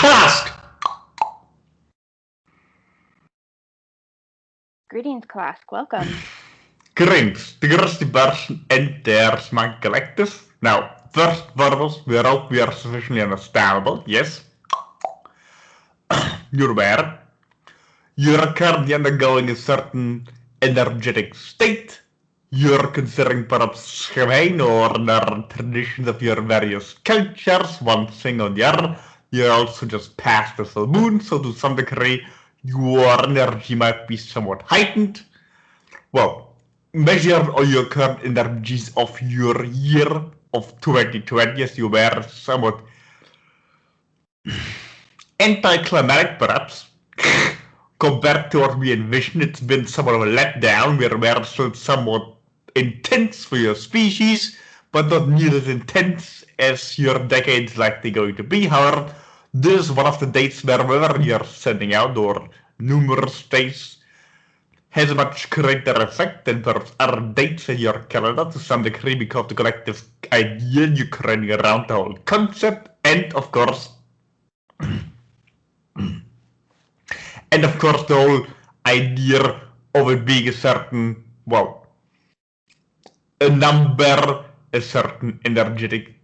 Kalask! Greetings, Kalask. Welcome. Greetings. Here's the person and there's my collective. Now, first verbals, we hope we are sufficiently understandable, yes? You're aware. You're currently undergoing a certain energetic state. You're considering perhaps Schwein or the traditions of your various cultures, one thing or the other. You're also just past the full moon, so to some degree, your energy might be somewhat heightened. Well, measure all your current energies of your year of 2020, as you were somewhat anticlimactic, perhaps. Compared to what we envisioned, it's been somewhat of a letdown. We're still somewhat intense for your species, but not nearly as intense as your decade's likely going to be. However, this is one of the dates wherever you're sending out, or numerous dates, has a much greater effect than perhaps other dates in your calendar to some degree because of the collective idea you're creating around the whole concept, and of course, the whole idea of it being a certain, well, a number, a certain energetic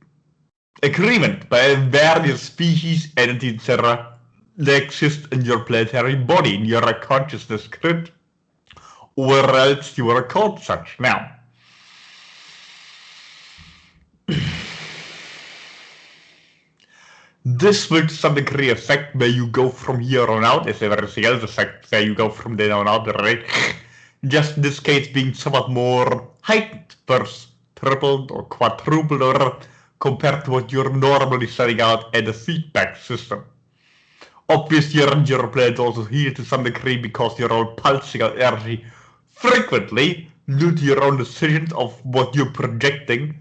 agreement by various species, entities, etc. that exist in your planetary body, in your consciousness grid, or else you are called such. Now, this will to some degree affect where you go from here on out, as everything else affects where you go from then on out, right? Just in this case being somewhat more heightened, first tripled or quadrupled, or compared to what you're normally setting out as a feedback system. Obviously, your planet also here to some degree because you're all pulsing out energy frequently due to your own decisions of what you're projecting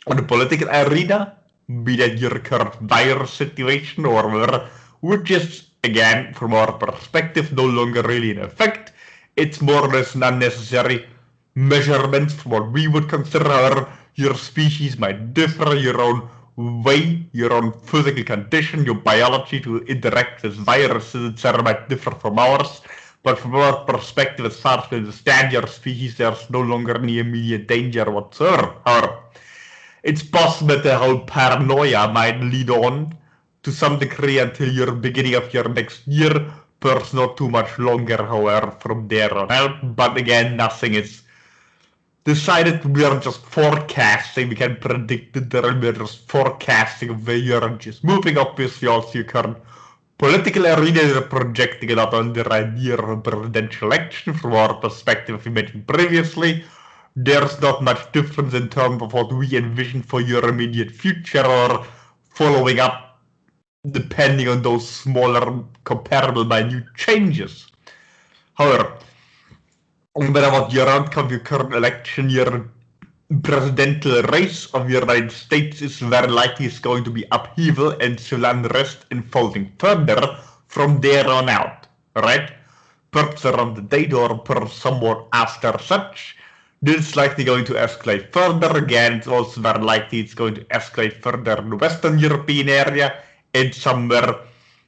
on the political arena, be that your current virus situation or whatever, which is, again, from our perspective, no longer really in effect. It's more or less an unnecessary measurement from what we would consider. However, your species might differ, your own way, your own physical condition, your biology to interact with viruses, etc. might differ from ours. But from our perspective, as far as we understand your species, there's no longer any immediate danger whatsoever. However, it's possible that the whole paranoia might lead on to some degree until your beginning of your next year, perhaps not too much longer, however, from there on out. But again, nothing is decided. We are just forecasting. We can predict it. We're just forecasting where you're just moving. Obviously, also your current political arena is projecting a lot on the idea of a presidential election from our perspective, we mentioned previously. There's not much difference in terms of what we envision for your immediate future or following up depending on those smaller comparable minute changes. However, no matter what your outcome of your current election, your presidential race of the United States is very likely is going to be upheaval and civil unrest unfolding further from there on out, right? Perhaps around the date or perhaps somewhat after such. This is likely going to escalate further. Again, it's also very likely it's going to escalate further in the Western European area and somewhere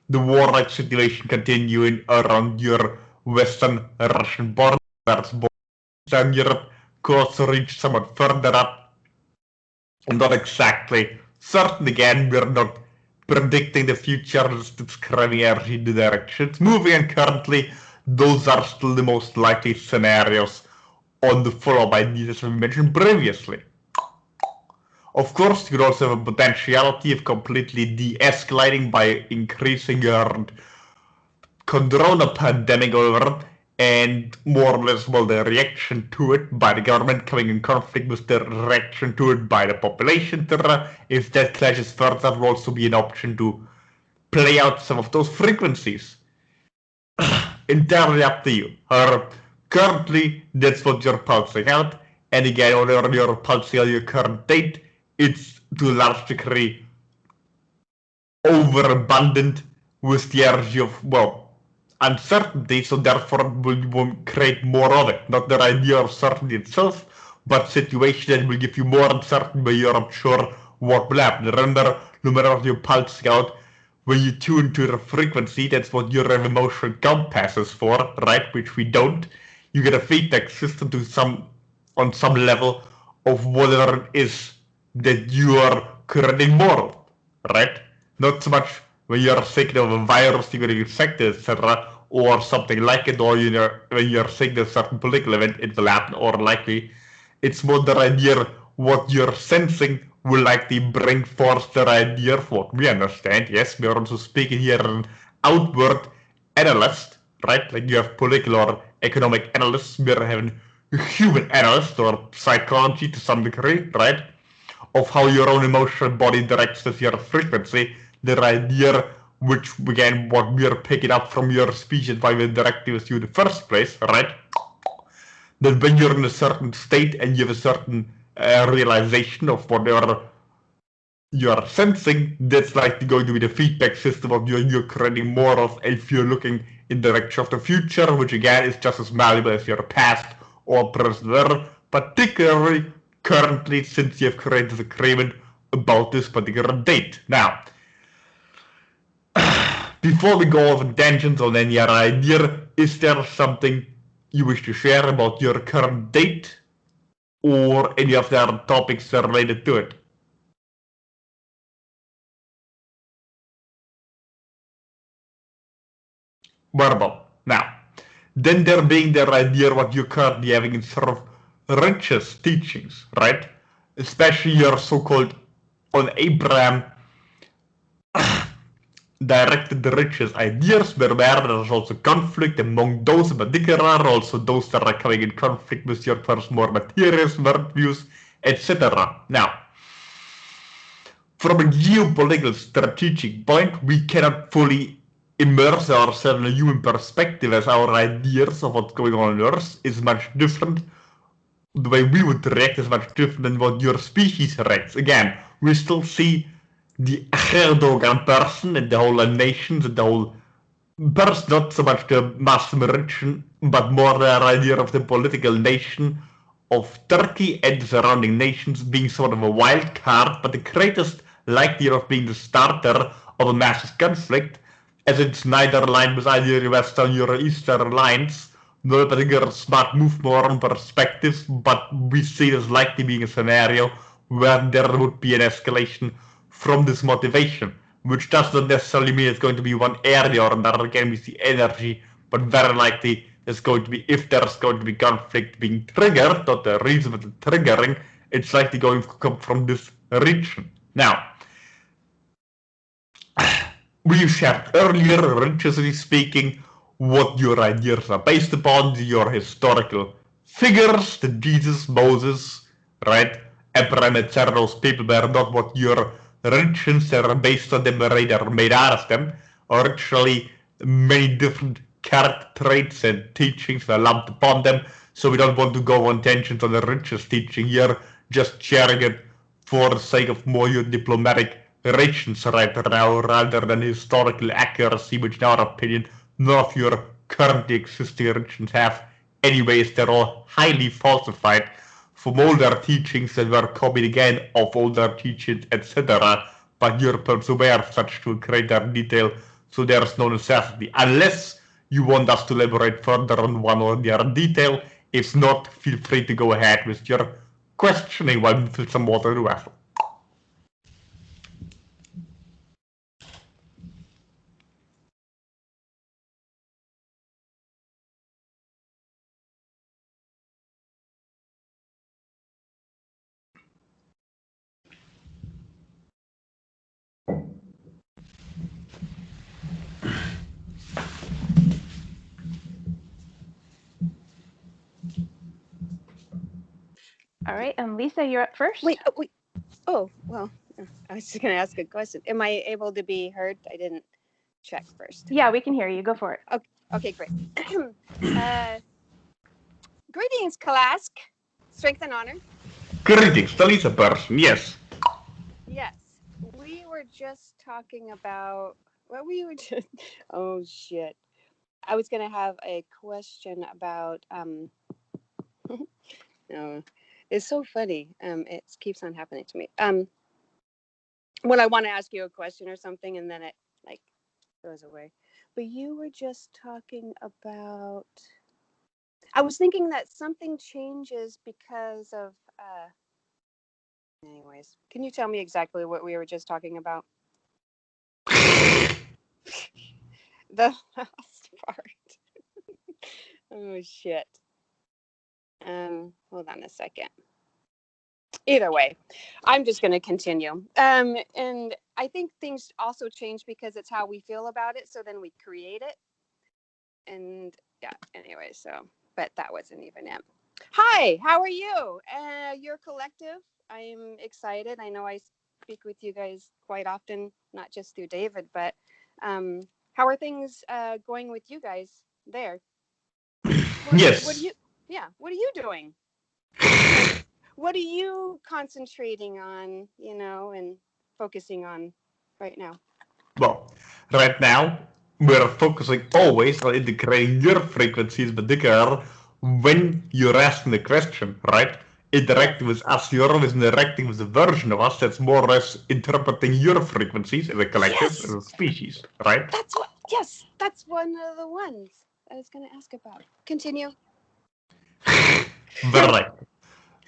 the warlike situation continuing around your western Russian border, Eastern Europe could reach somewhat further up. Not exactly certain again, we're not predicting the future, just describing energy directions moving, and currently those are still the most likely scenarios on the follow-up ideas we mentioned previously. Of course, you could also have a potentiality of completely de-escalating by increasing your corona pandemic over and more or less, well, the reaction to it by the government coming in conflict with the reaction to it by the population, etc. If that clashes further, that will also be an option to play out some of those frequencies. Entirely up to you. However, currently, that's what you're pulsing out, and again, whenever you're pulsing out your current date, it's to a large degree overabundant with the energy of, well, uncertainty, so therefore it will create more of it. Not the idea of certainty itself, but situation that will give you more uncertainty where you're not sure what will happen. Remember, no matter what you're pulsing out, when you tune to the frequency, that's what your emotional compass is for, right? Which we don't. You get a feedback system on some level of whatever it is that you are currently more of, right? Not so much when you're sick of a virus you're getting infected, etc., or something like it, or when you're sick of a certain political event, it will happen, or likely. It's more the idea what you're sensing will likely bring forth the idea of what we understand. Yes, we are also speaking here as an outward analyst, right? Like you have political or economic analysts, we're having human analysts or psychology to some degree, right? Of how your own emotional body interacts with your frequency, the idea which again what we are picking up from your speech and why we're interacting with you in the first place, right? That when you're in a certain state and you have a certain realization of whatever you're sensing, that's likely going to be the feedback system of you're creating more of if you're looking in the direction of the future, which again is just as malleable as your past or present, particularly currently since you have created this agreement about this particular date. Now, before we go off on tangents on any other idea, is there something you wish to share about your current date or any of the other topics related to it? Verbal. Now, then there being the idea what you're currently having in sort of religious teachings, right? Especially your so-called on Abraham directed the religious ideas, where there's also conflict among those in particular, also those that are coming in conflict with your first more materialist worldviews, etc. Now, from a geopolitical strategic point, we cannot fully immerse ourselves in a human perspective, as our ideas of what's going on Earth is much different. The way we would react is much different than what your species reacts. Again, we still see the Erdogan person and the whole nations and the whole person, not so much the Muslim religion, but more the idea of the political nation of Turkey and the surrounding nations being sort of a wild card, but the greatest likelihood of being the starter of a massive conflict, as it's neither aligned with either your Western or Eastern lines, nor a particular smart move more on perspectives, but we see it as likely being a scenario where there would be an escalation from this motivation, which does not necessarily mean it's going to be one area or another. Again, we see energy, but very likely there's going to be, if there's going to be conflict being triggered, not the reason for the triggering, it's likely going to come from this region. Now, we shared earlier, religiously speaking, what your ideas are based upon, your historical figures, the Jesus, Moses, right? Abraham, etc. Those people were not what your religions that are based on them, were rather made out of them. Originally, many different character traits and teachings were lumped upon them, so we don't want to go on tangents on the religious teaching here, just sharing it for the sake of more your diplomatic relations right now, rather than historical accuracy, which in our opinion, none of your currently existing religions have. Anyways, they're all highly falsified from older teachings that were copied again of older teachings, etc. But you're perhaps aware of such to a greater detail, so there's no necessity. Unless you want us to elaborate further on one or the other detail. If not, feel free to go ahead with your questioning while we fill some water in the vessel. All right, and Lisa, you're up first. Wait. Oh, well, I was just going to ask a question. Am I able to be heard? I didn't check first. Yeah, we can hear you. Go for it. Okay, great. Greetings, Kalask. Strength and honor. Greetings, the Lisa person, yes. Yes. We were just talking about oh shit. I was going to have a question about no, it's so funny. It keeps on happening to me. When I want to ask you a question or something and then it like goes away. But you were just talking about, I was thinking that something changes because of anyways, can you tell me exactly what we were just talking about? The last part. Oh shit. Hold on a second. Either way, I'm just going to continue. And I think things also change because it's how we feel about it. So then we create it. And yeah, anyway, so, but that wasn't even it. Hi, how are you? Your collective. I'm excited. I know I speak with you guys quite often, not just through David, but how are things going with you guys there? Yes. What are you doing? What are you concentrating on, and focusing on right now? Well, right now, we're focusing always on integrating your frequencies, particularly when you're asking the question, right? Interacting with us, you're always interacting with a version of us that's more or less interpreting your frequencies as a collective, as a species, right? That's one of the ones I was going to ask about. Continue. Right.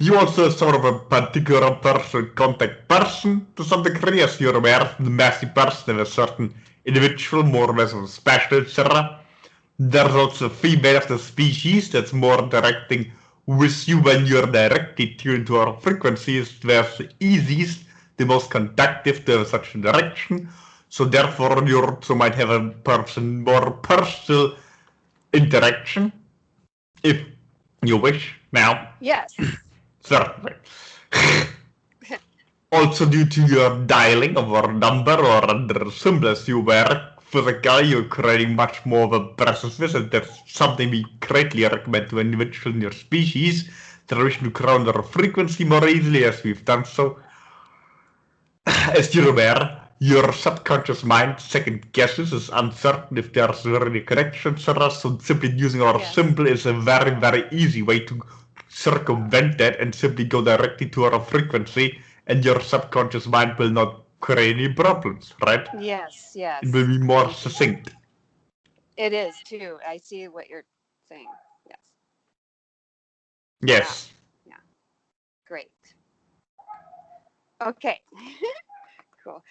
You also sort of a particular person, contact person to some degree, as you're aware, the messy person is a certain individual, more or less of a special, etc. There's also a female of the species that's more directing with you when you're directly tuned to our frequencies. There's the easiest, the most conductive to have such a direction. So therefore you also might have a person more personal interaction, if you wish. Now, Yes. certainly. Also due to your dialing of our number or other symbols you wear, physically you're creating much more of a presence with it. That's something we greatly recommend to individuals in your species that wish to ground their frequency more easily, as we've done so. As you're aware, your subconscious mind second guesses, is uncertain if there's really a connection to us, so simply using our symbol is a very, very easy way to circumvent that and simply go directly to our frequency, and your subconscious mind will not create any problems, right? Yes. It will be more succinct. It is too. I see what you're saying. Yes. Yes. Yeah. Great. Okay. Cool.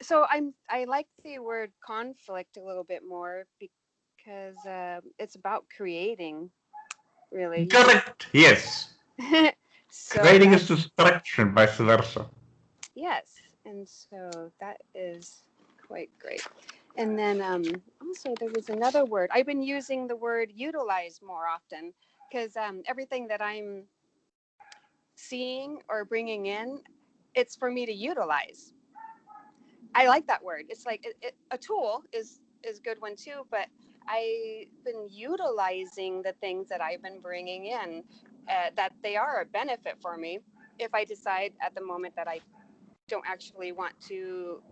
So I like the word conflict a little bit more because it's about creating, really. Correct. Yes. So creating is destruction, vice versa. Yes, and so that is quite great. And then also there was another word. I've been using the word utilize more often because everything that I'm seeing or bringing in, it's for me to utilize. I like that word. It's like a tool is a good one too, but I've been utilizing the things that I've been bringing in, that they are a benefit for me. If I decide at the moment that I don't actually want to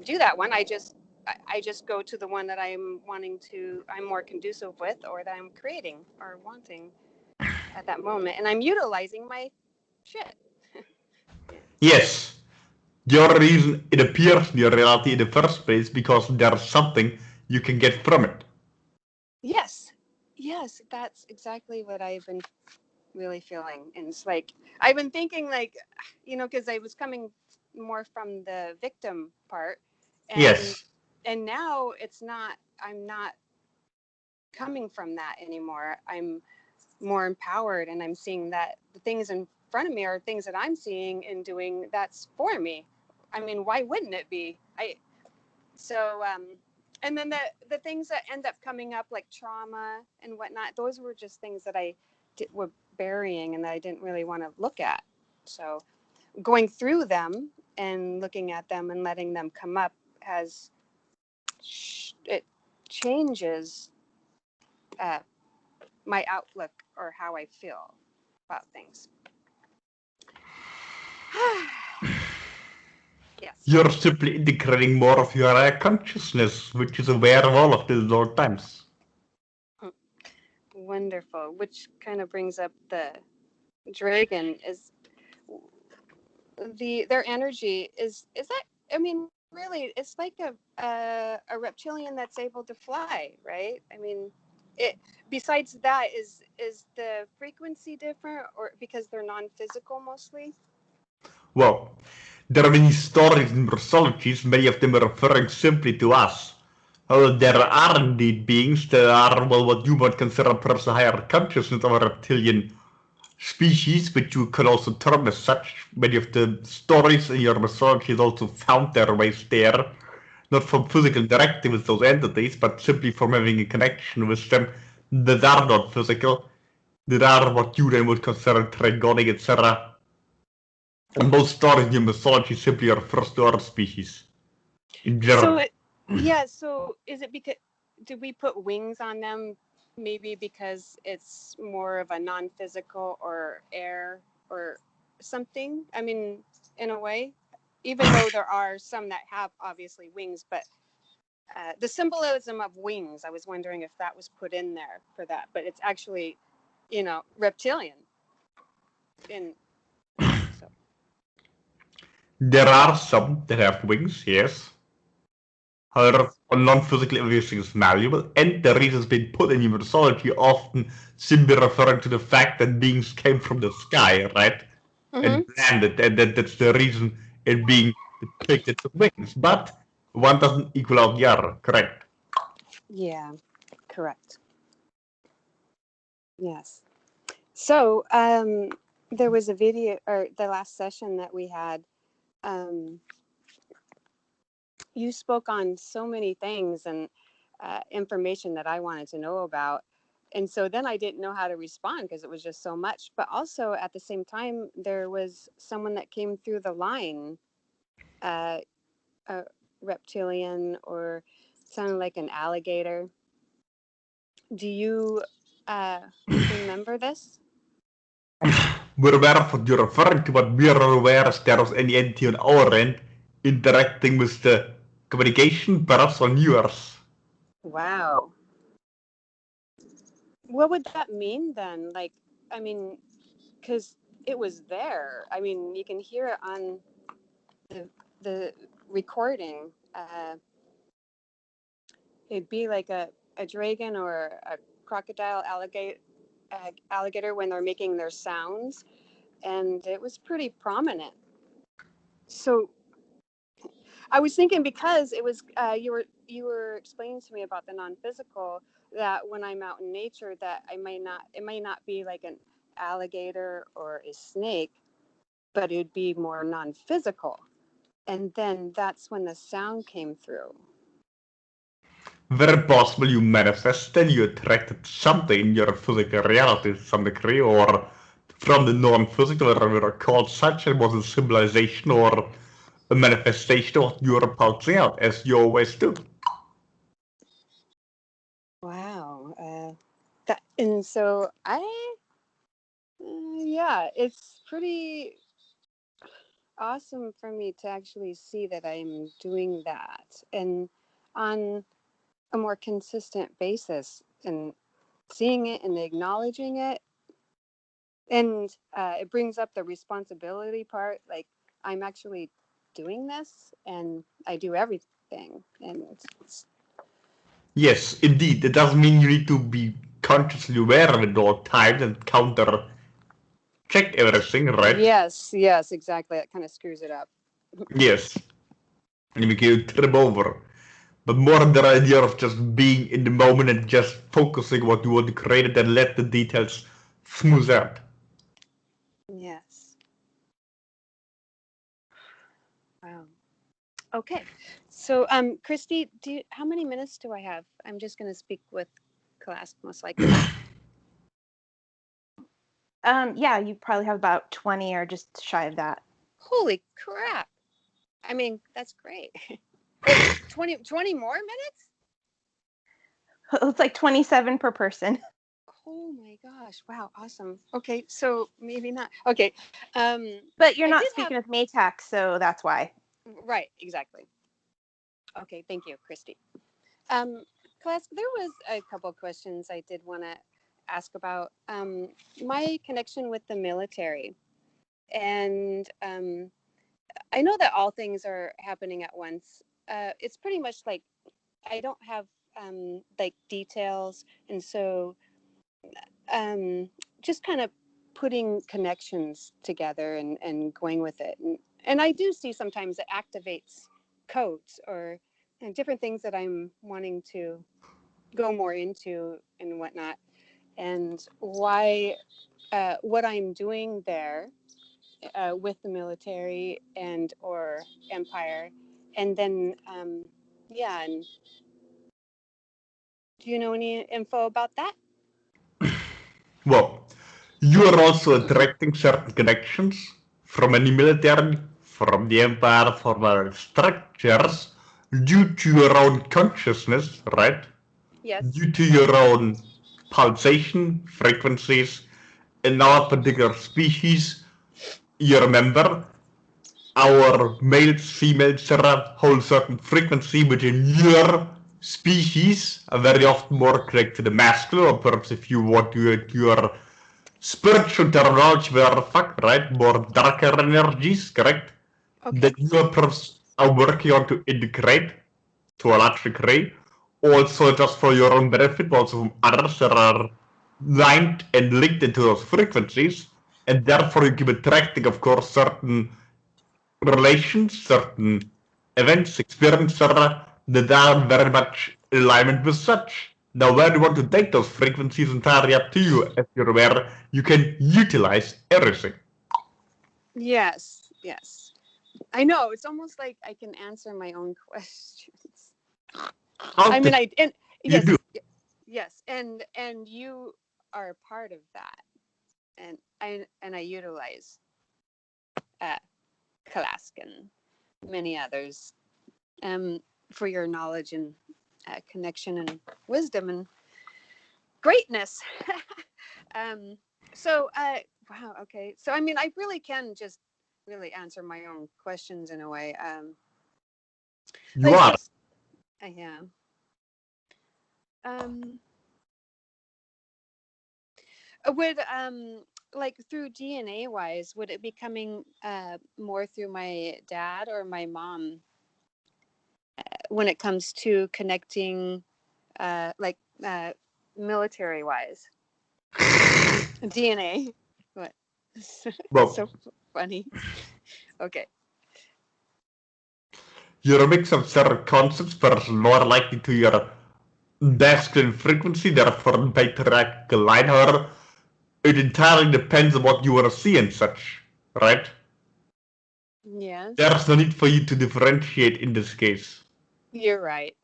do that one, I just go to the one that I'm more conducive with, or that I'm creating or wanting at that moment, and I'm utilizing my shit. Yes. The only reason it appears in your reality in the first place because there's something you can get from it. Yes, yes, that's exactly what I've been really feeling. And it's like, I've been thinking like, because I was coming more from the victim part, and Yes. and now I'm not coming from that anymore. I'm more empowered, and I'm seeing that the things in front of me are things that I'm seeing and doing that's for me. I mean, why wouldn't it be? And then the things that end up coming up like trauma and whatnot, those were just things that were burying and that I didn't really want to look at. So going through them and looking at them and letting them come up it changes my outlook or how I feel about things. Yes. You're simply integrating more of your consciousness, which is aware of all of this at all times. Wonderful. Which kind of brings up the dragon. Is their energy is that? I mean, really, it's like a reptilian that's able to fly, right? I mean, it. Besides that, is the frequency different, or because they're non-physical mostly? Well, there are many stories in mythologies, many of them are referring simply to us. There are indeed beings that are, well, what you might consider perhaps a higher consciousness of a reptilian species, which you could also term as such. Many of the stories in your mythologies also found their ways there, not from physical interacting with those entities, but simply from having a connection with them that are not physical, that are what you then would consider dragonic, etc. And most stories in your mythology simply refers to our species in general. So is it because did we put wings on them? Maybe because it's more of a non-physical or air or something. I mean, in a way, even though there are some that have obviously wings, but the symbolism of wings, I was wondering if that was put in there for that, but it's actually, reptilian. So. There are some that have wings, yes. However, non-physical everything is malleable, and the reasons being put in mythology often simply referring to the fact that beings came from the sky, right? And landed, and that's the reason it being depicted with wings. But one doesn't equal out the other, correct? Yeah, correct. Yes. So there was a video, or the last session that we had. You spoke on so many things and information that I wanted to know about. And so then I didn't know how to respond because it was just so much. But also at the same time, there was someone that came through the line, a reptilian or sounded like an alligator. Do you remember this? We're aware of what you're referring to, but we are not aware if there was any entity on our end interacting with the communication, perhaps on yours. Wow. What would that mean then? Like, I mean, because it was there. I mean, you can hear it on the recording. It'd be like a dragon or a crocodile alligator when they're making their sounds, and it was pretty prominent. So I was thinking because it was you were explaining to me about the non-physical, that when I'm out in nature that it may not be like an alligator or a snake, but it'd be more non-physical. And then that's when the sound came through. Very possible you manifested, you attracted something in your physical reality to some degree, or from the non-physical, whatever called such, it was a symbolization or a manifestation of what you were pulsing out, as you always do. Wow. And so yeah, it's pretty awesome for me to actually see that I'm doing that and on a more consistent basis and seeing it and acknowledging it. And it brings up the responsibility part. Like I'm actually doing this, and I do everything. And Yes, indeed. It doesn't mean you need to be consciously aware of it all times and counter check everything, right? yes, exactly. That kind of screws it up. Yes. And you can trip over. But more the idea of just being in the moment and just focusing what you want to create and let the details smooth out. Yes. Wow. Okay. So, Christy, how many minutes do I have? I'm just going to speak with Kalask most likely. Yeah, you probably have about 20 or just shy of that. Holy crap. I mean, that's great. 20 more minutes? It's like 27 per person. Oh my gosh. Wow. Awesome. Okay. So maybe not. Okay. But you're not speaking with Metax, so that's why. Right. Exactly. Okay. Thank you, Christy. Class, there was a couple questions I did want to ask about my connection with the military. And I know that all things are happening at once. It's pretty much like I don't have like details. And so just kind of putting connections together and going with it. And I do see sometimes it activates codes or different things that I'm wanting to go more into and whatnot. And why, what I'm doing there with the military and or empire. And then, yeah, and do you know any info about that? Well, you are also attracting certain connections from any military, from the empire, from our structures, due to your own consciousness, right? Yes. Due to your own pulsation frequencies. In our particular species, you remember, our males, females, etc. hold certain frequency, but in your species are very often more connected to the masculine, or perhaps if you want to your spiritual terminology, where fuck, right? More darker energies, correct? Okay. That you are working on to integrate to a large degree. Also, just for your own benefit, but also from others that are lined and linked into those frequencies. And therefore, you keep attracting, of course, certain relations, certain events, experiences that are very much in alignment with such. Now, where you want to take those frequencies entirely up to you. As you're aware, you can utilize everything. Yes. I know. It's almost like I can answer my own questions. I mean, yes, do. yes, and you are a part of that, and I utilize Kalask and many others for your knowledge and connection and wisdom and greatness. So, wow, okay. So, I mean, I really can just really answer my own questions in a way. You are. I am. Would like through DNA wise, would it be coming more through my dad or my mom when it comes to connecting like military wise? DNA. What? Well, so funny. Okay. you're a mix of certain concepts, but more likely to your masculine frequency, therefore patriarchal line. However, it entirely depends on what you want to see and such, right? Yes. There's no need for you to differentiate in this case. You're right.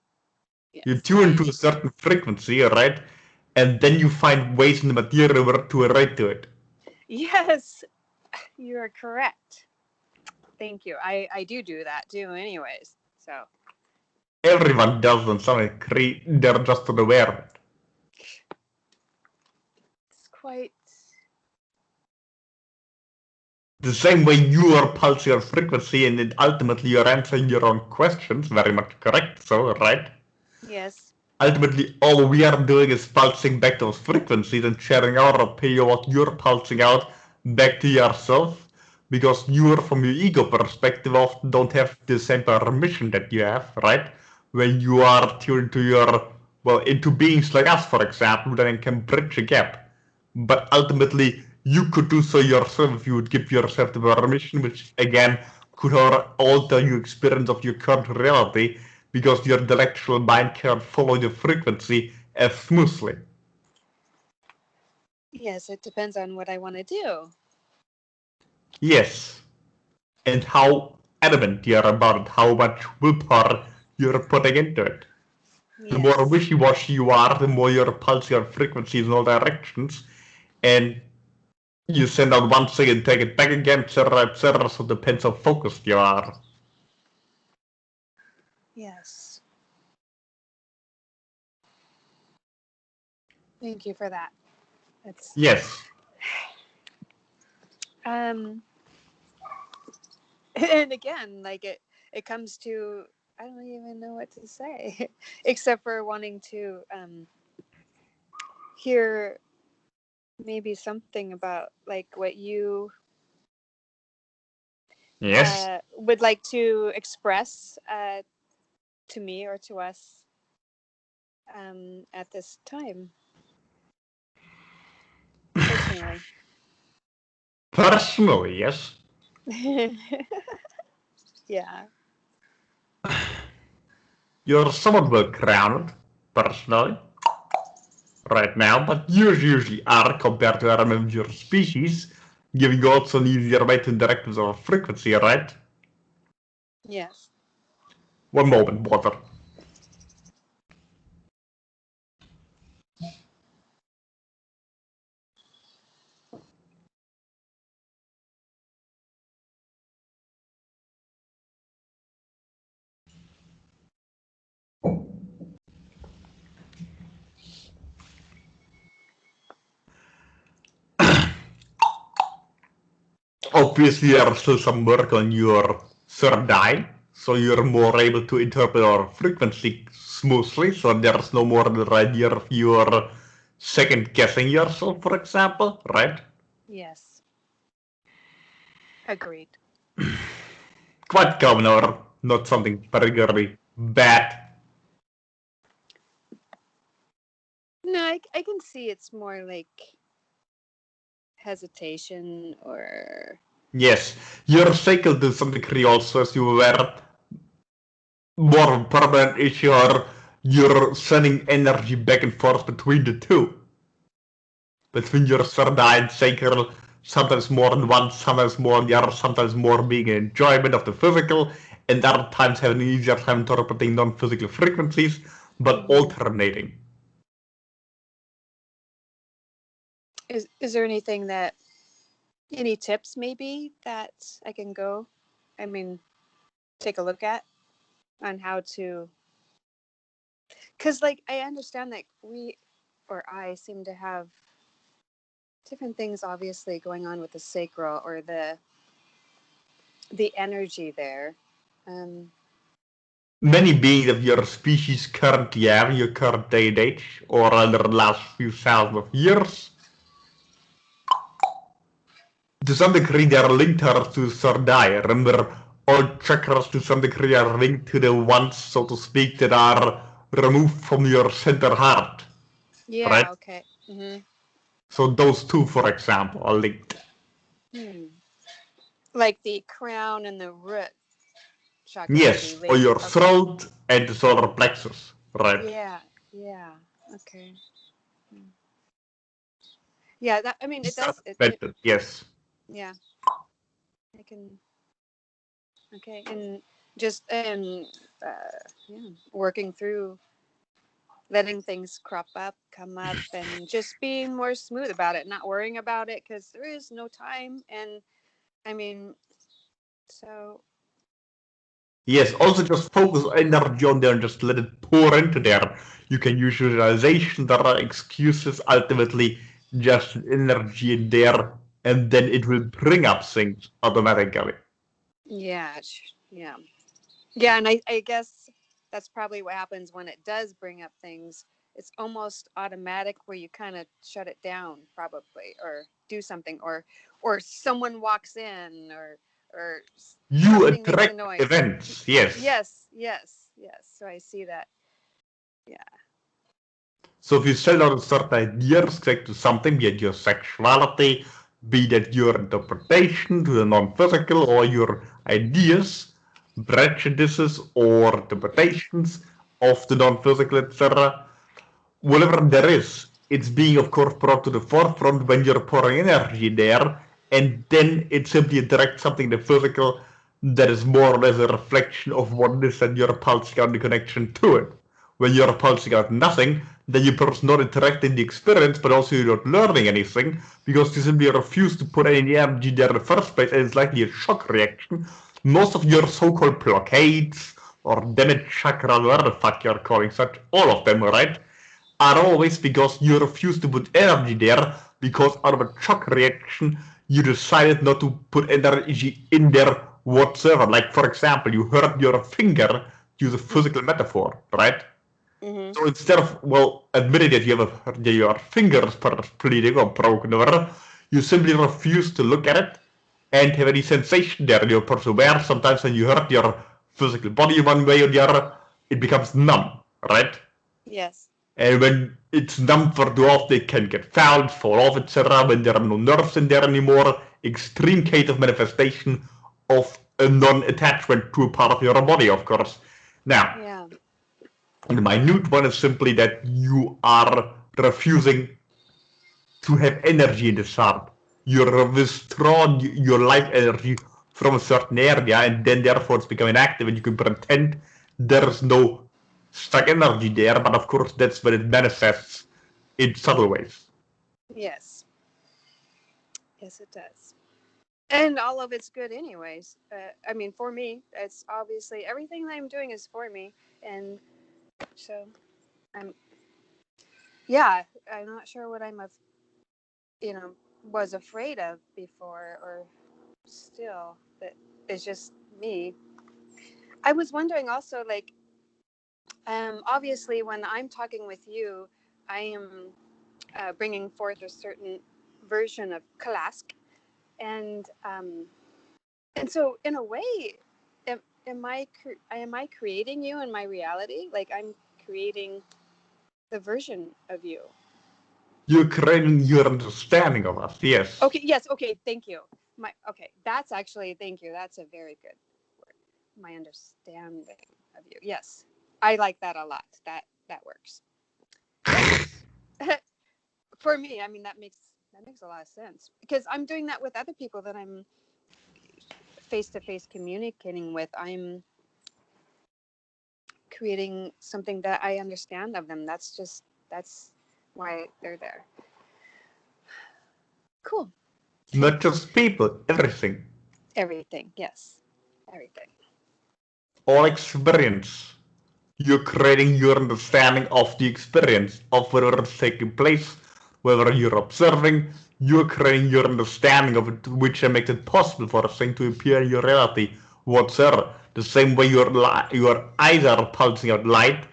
Yes. You tune to a certain frequency, right? And then you find ways in the material to relate to it. Yes, you are correct. Thank you. I do that too anyways. So Everyone does in some degree, they're just unaware of it. it's quite The same way you are pulsing your frequency and then ultimately you're answering your own questions, very much correct, so, right? yes. Ultimately, all we are doing is pulsing back those frequencies and sharing our opinion what you're pulsing out back to yourself. because you, from your ego perspective, often don't have the same permission that you have, right? When you are tuned to your, well, into beings like us, for example, who then can bridge a gap. But ultimately, you could do so yourself if you would give yourself the permission, which again could alter your experience of your current reality, because your intellectual mind cannot follow the frequency as smoothly. Yes, it depends on what I want to do. Yes. And how adamant you are about it, how much willpower you're putting into it. The more Yes. wishy-washy you are, the more you're pulsing your frequencies in all directions, and you send out one thing and take it back again, etc., so it depends how focused you are. Yes. Thank you for that. It's Yes. and again, like it comes to, I don't even know what to say except for wanting to hear maybe something about like what you Yes. would like to express to me or to us at this time, personally. Personally, yes. Yeah. You're somewhat well grounded, personally, right now, but you usually are compared to other members of your species, giving you also an easier way to interact with our frequency, right? Yes. One moment, water. Obviously, there are still some work on your third eye, so you're more able to interpret our frequency smoothly, so there's no more the idea of your second guessing yourself, for example, right? Yes. Agreed. Quite common, or not something particularly bad. No, I can see it's more like hesitation or Yes, your cycle to some degree also, as you were more permanent issue, or you're sending energy back and forth between the two. Between your third eye and cycle, sometimes more on one, sometimes more on the other, sometimes more being an enjoyment of the physical, and other times having an easier time interpreting non-physical frequencies, but alternating. Is there anything that, any tips maybe that I can go, I mean, take a look at on how to, because like I understand that we or I seem to have different things obviously going on with the sacral or the energy there. Um, Many beings of your species currently have in your current day and age, or under the last few thousands of years, to some degree they are linked to third eye. Remember, all chakras to some degree are linked to the ones, so to speak, that are removed from your center heart, right? yeah, okay. So those two, for example, are linked. Like the crown and the root chakra would be Yes, or linked. your Okay. throat and the solar plexus, right? Yeah, yeah. Okay. Yeah, that, I mean, it does. Yes. Yeah, I can. Okay, and just yeah, working through letting things crop up, come up, and just being more smooth about it, not worrying about it because there is no time. And I mean, so Yes, also just focus energy on there and just let it pour into there. You can use visualization, there are excuses, ultimately just energy in there, and then it will bring up things automatically. yeah, yeah, and I guess that's probably what happens when it does bring up things. it's almost automatic where you kind of shut it down probably, or do something, or someone walks in, or You something makes a attract noise. events, yes. Yes. So I see that. Yeah. So if you sell out certain ideas connected to something, be it your sexuality, be that your interpretation to the non-physical, or your ideas, prejudices, or interpretations of the non-physical, etc., whatever there is, it's being, of course, brought to the forefront when you're pouring energy there, and then it simply directs something the physical that is more or less a reflection of what it is, and you're pulsing out the connection to it. When you're pulsing out nothing, then you're perhaps not interacting the experience, but also you're not learning anything, because you simply refuse to put any energy there in the first place, and it's likely a shock reaction. Most of your so-called blockades, or damaged chakra, whatever the fuck you're calling such, all of them, right, are always because you refuse to put energy there, because out of a shock reaction, you decided not to put energy in there whatsoever. Like, for example, you hurt your finger, use a physical metaphor, right? Mm-hmm. So instead of, well, admitting that your finger is bleeding or broken or whatever, you simply refuse to look at it and have any sensation there. You're aware sometimes when you hurt your physical body one way or the other, it becomes numb, right? Yes. And when it's numb for too often, it can get fouled, fall off, etc. When there are no nerves in there anymore, extreme case of manifestation of a non-attachment to a part of your body, of course. Now, Yeah. the minute one is simply that you are refusing to have energy in the heart. You're withdrawn your life energy from a certain area, and then therefore it's becoming active, and you can pretend there's no stuck energy there, but of course that's when it manifests in subtle ways. Yes. Yes, it does. And all of it's good, anyways. I mean, for me, it's obviously everything that I'm doing is for me, and so I'm. Yeah, I'm not sure what was afraid of before, or still, but it's just me. I was wondering also, like, obviously, when I'm talking with you, I am bringing forth a certain version of Kalask, and so in a way, am I creating you in my reality? Like, I'm creating the version of you. You're creating your understanding of us, yes. Okay. Yes. Okay. Thank you. That's actually, thank you. That's a very good word. My understanding of you. Yes, I like that a lot. That works. For me, I mean, that makes a lot of sense, because I'm doing that with other people that I'm face to face communicating with. I'm creating something that I understand of them. That's why they're there. Cool. Not just people, everything. Everything. Yes. Everything. All experience. You're creating your understanding of the experience of whatever is taking place, whether you're observing, you're creating your understanding of it, which makes it possible for a thing to appear in your reality whatsoever. The same way your eyes are pulsing out light,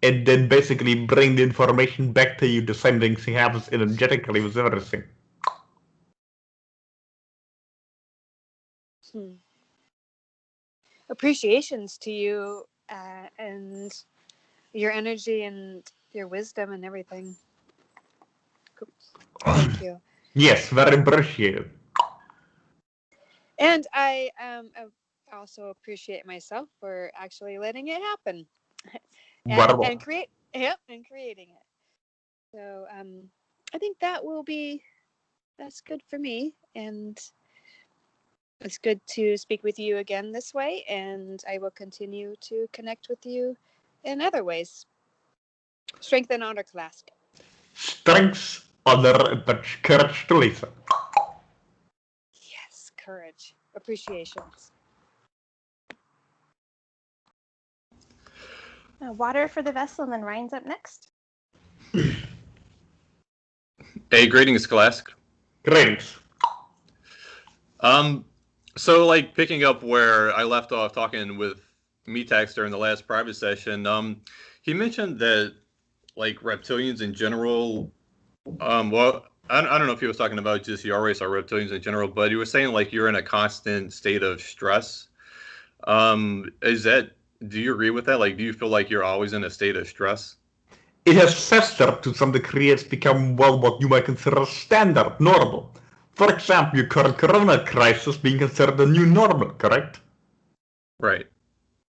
and then basically bring the information back to you. The same thing happens energetically with everything. Appreciations to you, and your energy and your wisdom and everything. Thank you. Yes, very appreciated. And I also appreciate myself for actually letting it happen, and creating it. So I think that's good for me, and it's good to speak with you again this way, and I will continue to connect with you in other ways. Strength and honor, Kalask. Strengths, honor, but courage to listen. Yes, courage, appreciations. Water for the vessel, and then Ryan's up next. Hey, greetings, KALASK. Great. So like picking up where I left off talking with Metax during the last private session, he mentioned that like reptilians in general. Well, I don't know if he was talking about just your race or reptilians in general, but he was saying like you're in a constant state of stress. Is that? Do you agree with that? Like, do you feel like you're always in a state of stress? It has festered to some degree. It's become, well, what you might consider standard, normal. For example, your current corona crisis being considered the new normal, correct? Right.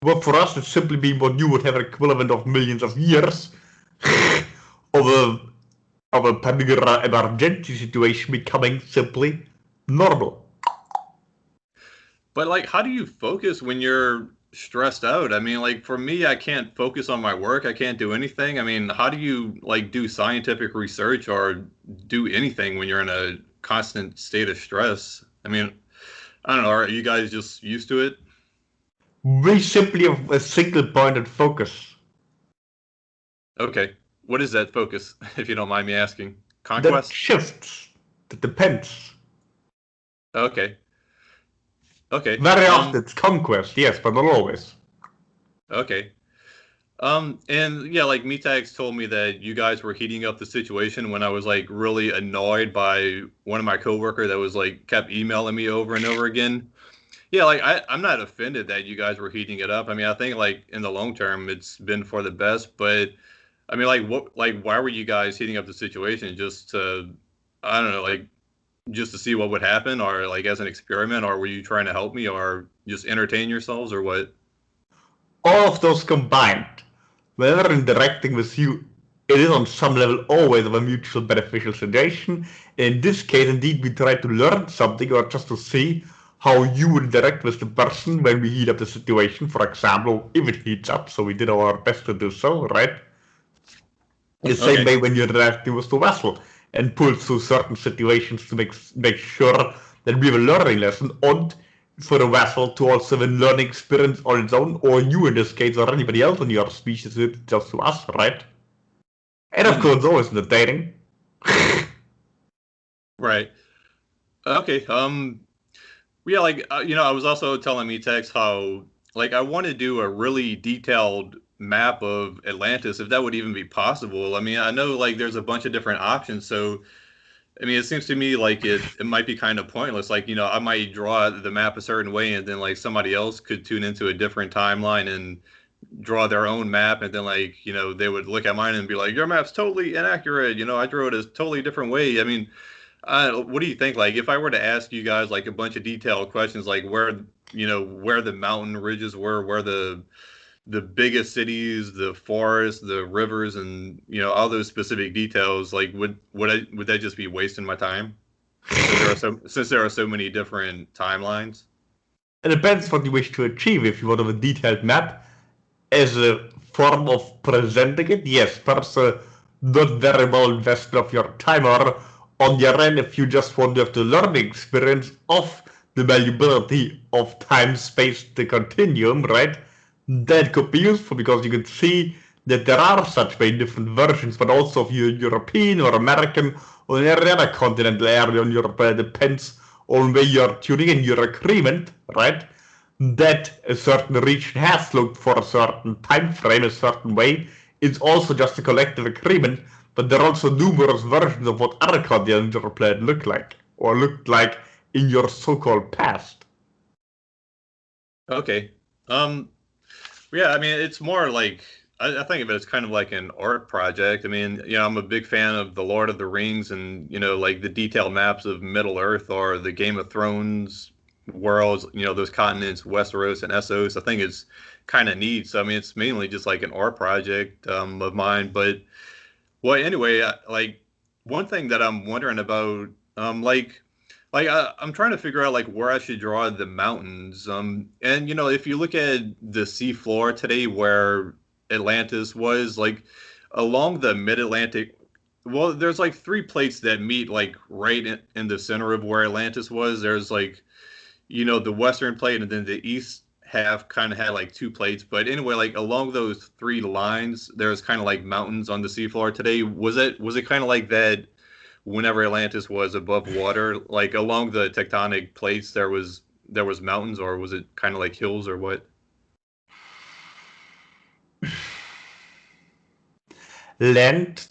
Well, for us, it's simply been what you would have an equivalent of millions of years of a particular emergency situation becoming simply normal. But like, how do you focus when you're stressed out? I mean, like for me, I can't focus on my work. I can't do anything. I mean, how do you like do scientific research or do anything when you're in a constant state of stress? I mean, I don't know. Are you guys just used to it? We simply have a single-pointed focus. Okay. What is that focus, if you don't mind me asking? That Conquest? shifts. That depends. Okay. Okay. Very often it's conquest, yes, but not always. Okay. And yeah, like Metax told me that you guys were heating up the situation when I was like really annoyed by one of my coworkers that was like kept emailing me over and over again. Yeah, like I'm not offended that you guys were heating it up. I mean, I think like in the long term it's been for the best, but I mean why were you guys heating up the situation just to I don't know, like just to see what would happen or like as an experiment or were you trying to help me or just entertain yourselves or what? All of those combined, whenever interacting with you, it is on some level always of a mutual beneficial situation. In this case, indeed, we try to learn something or just to see how you would interact with the person when we heat up the situation. For example, if it heats up, so we did our best to do so, right? The same way when you're interacting with the vessel and pull through certain situations to make sure that we have a learning lesson and for the vessel to also have a learning experience on its own, or you in this case, or anybody else in your species, it's just to us, right? And of course, always entertaining. Right. Okay. Yeah, like I was also telling Metex how like I want to do a really detailed map of Atlantis if that would even be possible. I mean, I know like there's a bunch of different options, so I mean, it seems to me like it might be kind of pointless. Like, I might draw the map a certain way and then like somebody else could tune into a different timeline and draw their own map and then like, they would look at mine and be like, your map's totally inaccurate. I drew it a totally different way. I mean, what do you think? Like, if I were to ask you guys like a bunch of detailed questions, like where the mountain ridges were, where the biggest cities, the forests, the rivers, and all those specific details, like would that just be wasting my time? Since there are so many different timelines. It depends what you wish to achieve. If you want to have a detailed map as a form of presenting it, yes, perhaps not very well invested of your time, or on your end, if you just want to have the learning experience of the malleability of time, space, the continuum, right? That could be useful because you can see that there are such very different versions, but also if you're European or American or any other continental area in Europe, depends on where you're tuning in your agreement, right? That a certain region has looked for a certain time frame, a certain way. It's also just a collective agreement, but there are also numerous versions of what other continents on your planet look like, or looked like in your so-called past. Okay. Yeah, I mean, it's more like I think of it as kind of like an art project. I mean, I'm a big fan of the Lord of the Rings and like the detailed maps of Middle Earth or the Game of Thrones worlds. Those continents, Westeros and Essos. I think it's kind of neat. So I mean, it's mainly just like an art project of mine. But well, anyway, like one thing that I'm wondering about, I'm trying to figure out like where I should draw the mountains. And if you look at the sea floor today, where Atlantis was, like along the mid-Atlantic, well, there's like three plates that meet like right in the center of where Atlantis was. There's like, the western plate, and then the east half kind of had like two plates. But anyway, like along those three lines, there's kind of like mountains on the seafloor today. Was it kind of like that whenever Atlantis was above water, like along the tectonic plates, there was mountains, or was it kind of like hills, or what? land,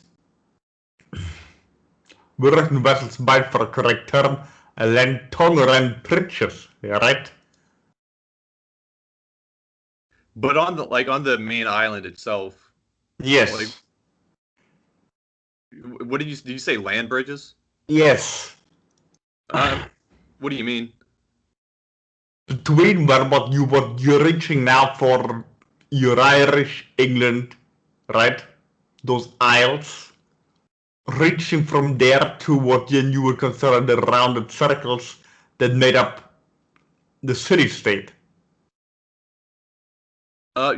written vessels might for a correct term, land tolerant bridges, right? But on the main island itself, Yes. like, what did you say? Land bridges? Yes. What do you mean? Between what you're reaching now for your Irish, England, right? Those isles. Reaching from there to what then you would consider the rounded circles that made up the city-state.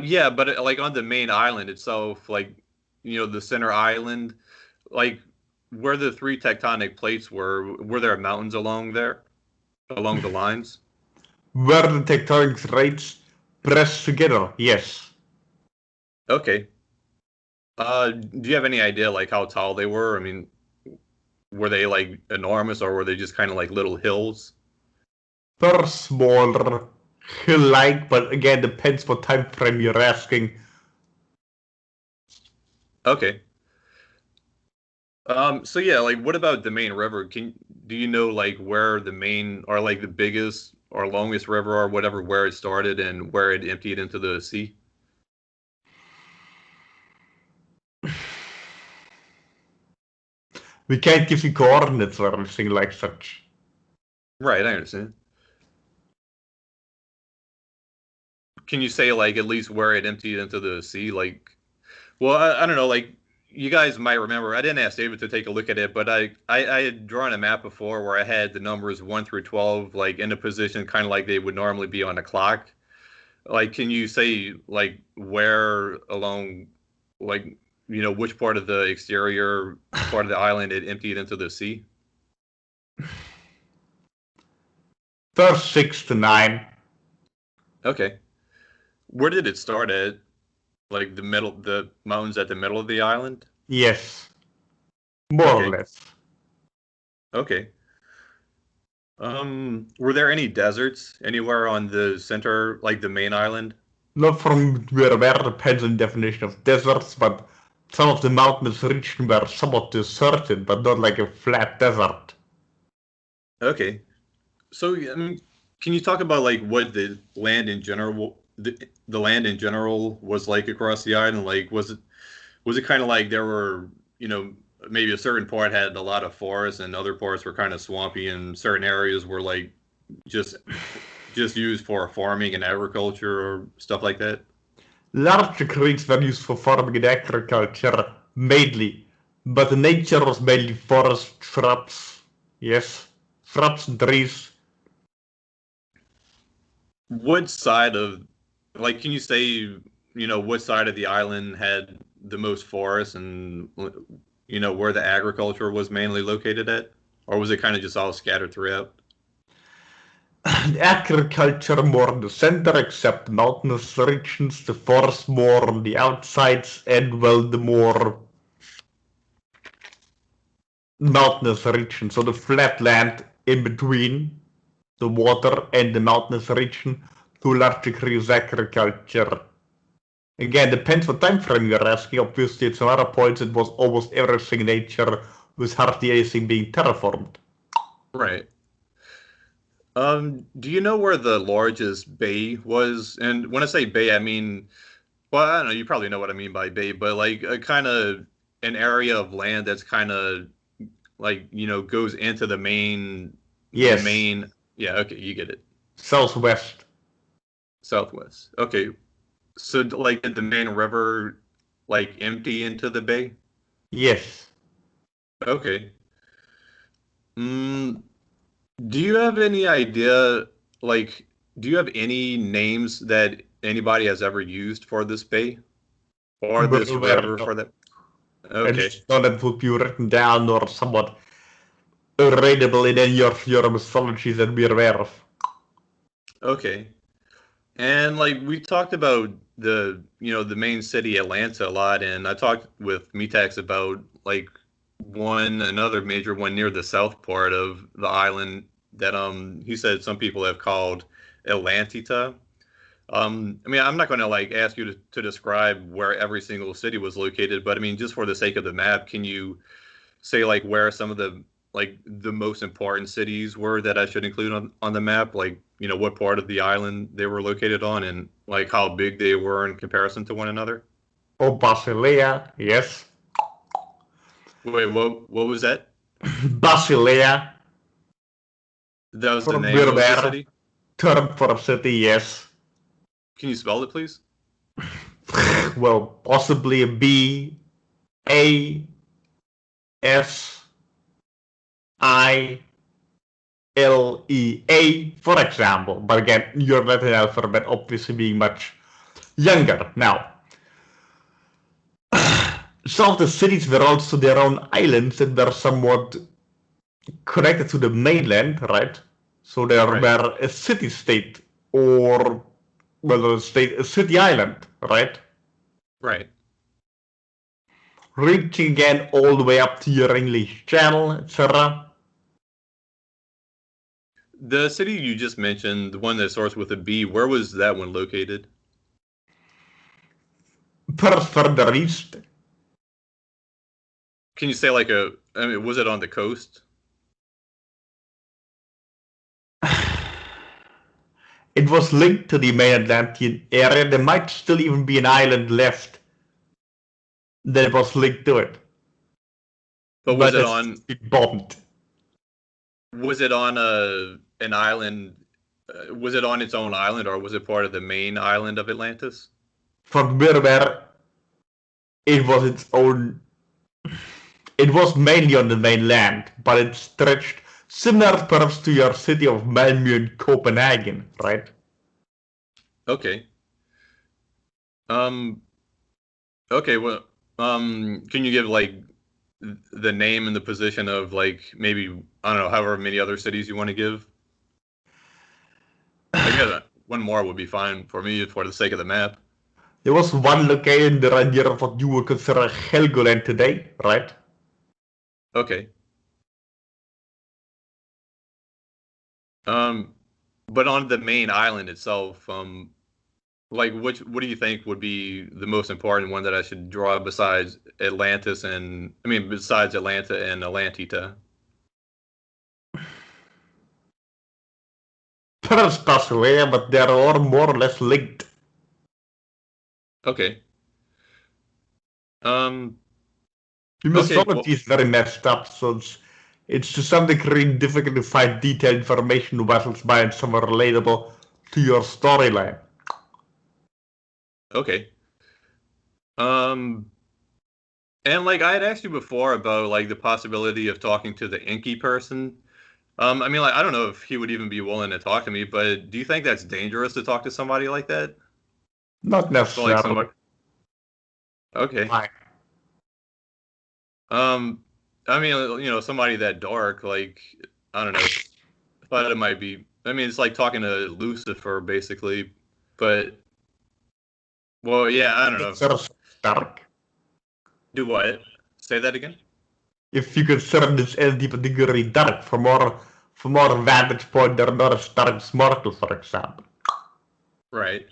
Yeah, but like on the main island itself, like, the center island, like where the three tectonic plates were there mountains along there, along the lines? Where the tectonic plates press together, yes. Okay. Do you have any idea like how tall they were? I mean, were they like enormous or were they just kind of like little hills? They're smaller, hill-like, but again, depends what time frame you're asking. Okay. So yeah, like what about the main river? Do you know like where the main or like the biggest or longest river or whatever, where it started and where it emptied into the sea? We can't give you coordinates or anything like such. Right, I understand. Can you say like at least where it emptied into the sea? Like, well, I don't know. Like, you guys might remember. I didn't ask David to take a look at it, but I had drawn a map before where I had the numbers 1 through 12 like in a position kind of like they would normally be on a clock. Like, can you say like where along, like, which part of the exterior part of the island it emptied into the sea? First 6 to 9. Okay. Where did it start at? Like the mountains at the middle of the island? Yes. More Okay. or less. Okay. Were there any deserts anywhere on the center, like the main island? Not from where depends on the definition of deserts, but some of the mountainous regions were somewhat deserted, but not like a flat desert. Okay. So, I mean, can you talk about like what the land in general, the land in general was like across the island? Like, was it kind of like there were, maybe a certain part had a lot of forests and other parts were kind of swampy and certain areas were like just used for farming and agriculture or stuff like that? Large creeks were used for farming and agriculture, mainly, but the nature was mainly forest, shrubs, yes, shrubs and trees. What side of, like, can you say, what side of the island had the most forests and, where the agriculture was mainly located at? Or was it kind of just all scattered throughout? Agriculture more in the center, except mountainous regions, the forest more on the outsides, and well, the more mountainous region, so the flat land in between the water and the mountainous region, to a large degree is agriculture. Again, depends what time frame you're asking. Obviously, at some other points it was almost everything nature, with hardly anything being terraformed. Right. Do you know where the largest bay was? And when I say bay, I mean, well, I don't know, you probably know what I mean by bay, but like a kind of an area of land that's kind of like, goes into the main, Yes. Yeah, okay, you get it. Southwest. Southwest. Okay. So like did the main river like empty into the bay? Yes. Okay. Mm, do you have any idea, like, do you have any names that anybody has ever used for this bay or this river for that? Okay. It's not that would be written down or somewhat readable in any of your mythologies that we're aware of. Okay. And like we talked about the main city Atlanta a lot, and I talked with Metax about like another major one near the south part of the island that he said some people have called Atlantita. I mean, I'm not going to like ask you to describe where every single city was located, but I mean, just for the sake of the map, can you say like where some of the most important cities were that I should include on the map? Like, you know, what part of the island they were located on, and like how big they were in comparison to one another? Oh, Basilea, yes. Wait, what was that? Basilea, That was the from name of the Berber, city? term for a city, yes. Can you spell it, please? Well, possibly a B, A, S, I, L, E, A, for example. But again, your Latin alphabet obviously being much younger. Now, some of the cities were also their own islands that were somewhat connected to the mainland, right? So there Right. were a city-state, or well, a city island, right? Right. Reaching again all the way up to your English Channel, etc. The city you just mentioned, the one that starts with a B, where was that one located? Further east, Can you say like I mean, was it on the coast? it was linked to the main Atlantean area. There might still even be an island left that was linked to it. But was it it's on been bombed. was it on an island? Was it on its own island, or was it part of the main island of Atlantis? From where it was its own. It was mainly on the mainland, but it stretched similar perhaps to your city of Malmö and Copenhagen, right? Okay. Um. Okay. Well. Can you give like the name and the position of like maybe I don't know however many other cities you want to give? I guess one more would be fine for me for the sake of the map. There was one location there near what you would consider Helgoland today, right? Okay. But on the main island itself, like what do you think would be the most important one that I should draw besides Atlantis and I mean besides Atlanta and Atlantita? Perhaps Basileia, but they are all more or less linked. Okay. Um. The Okay. Well. mythology is very messed up, so it's to some degree difficult to find detailed information on vessels by and somewhere relatable to your storyline. Okay. Um. And like I had asked you before about like the possibility of talking to the inky person. I mean, like I don't know if he would even be willing to talk to me, but do you think that's dangerous to talk to somebody like that? Not So like necessarily. somebody. Okay. Why? Um, I mean, you know, somebody that dark, like I don't know, but it might be. I mean, it's like talking to Lucifer, basically. But well, yeah, I don't know. Consider dark. Do what? Say that again. If you consider this entity particularly dark, from more vantage point, they're not as dark as mortal, for example. Right.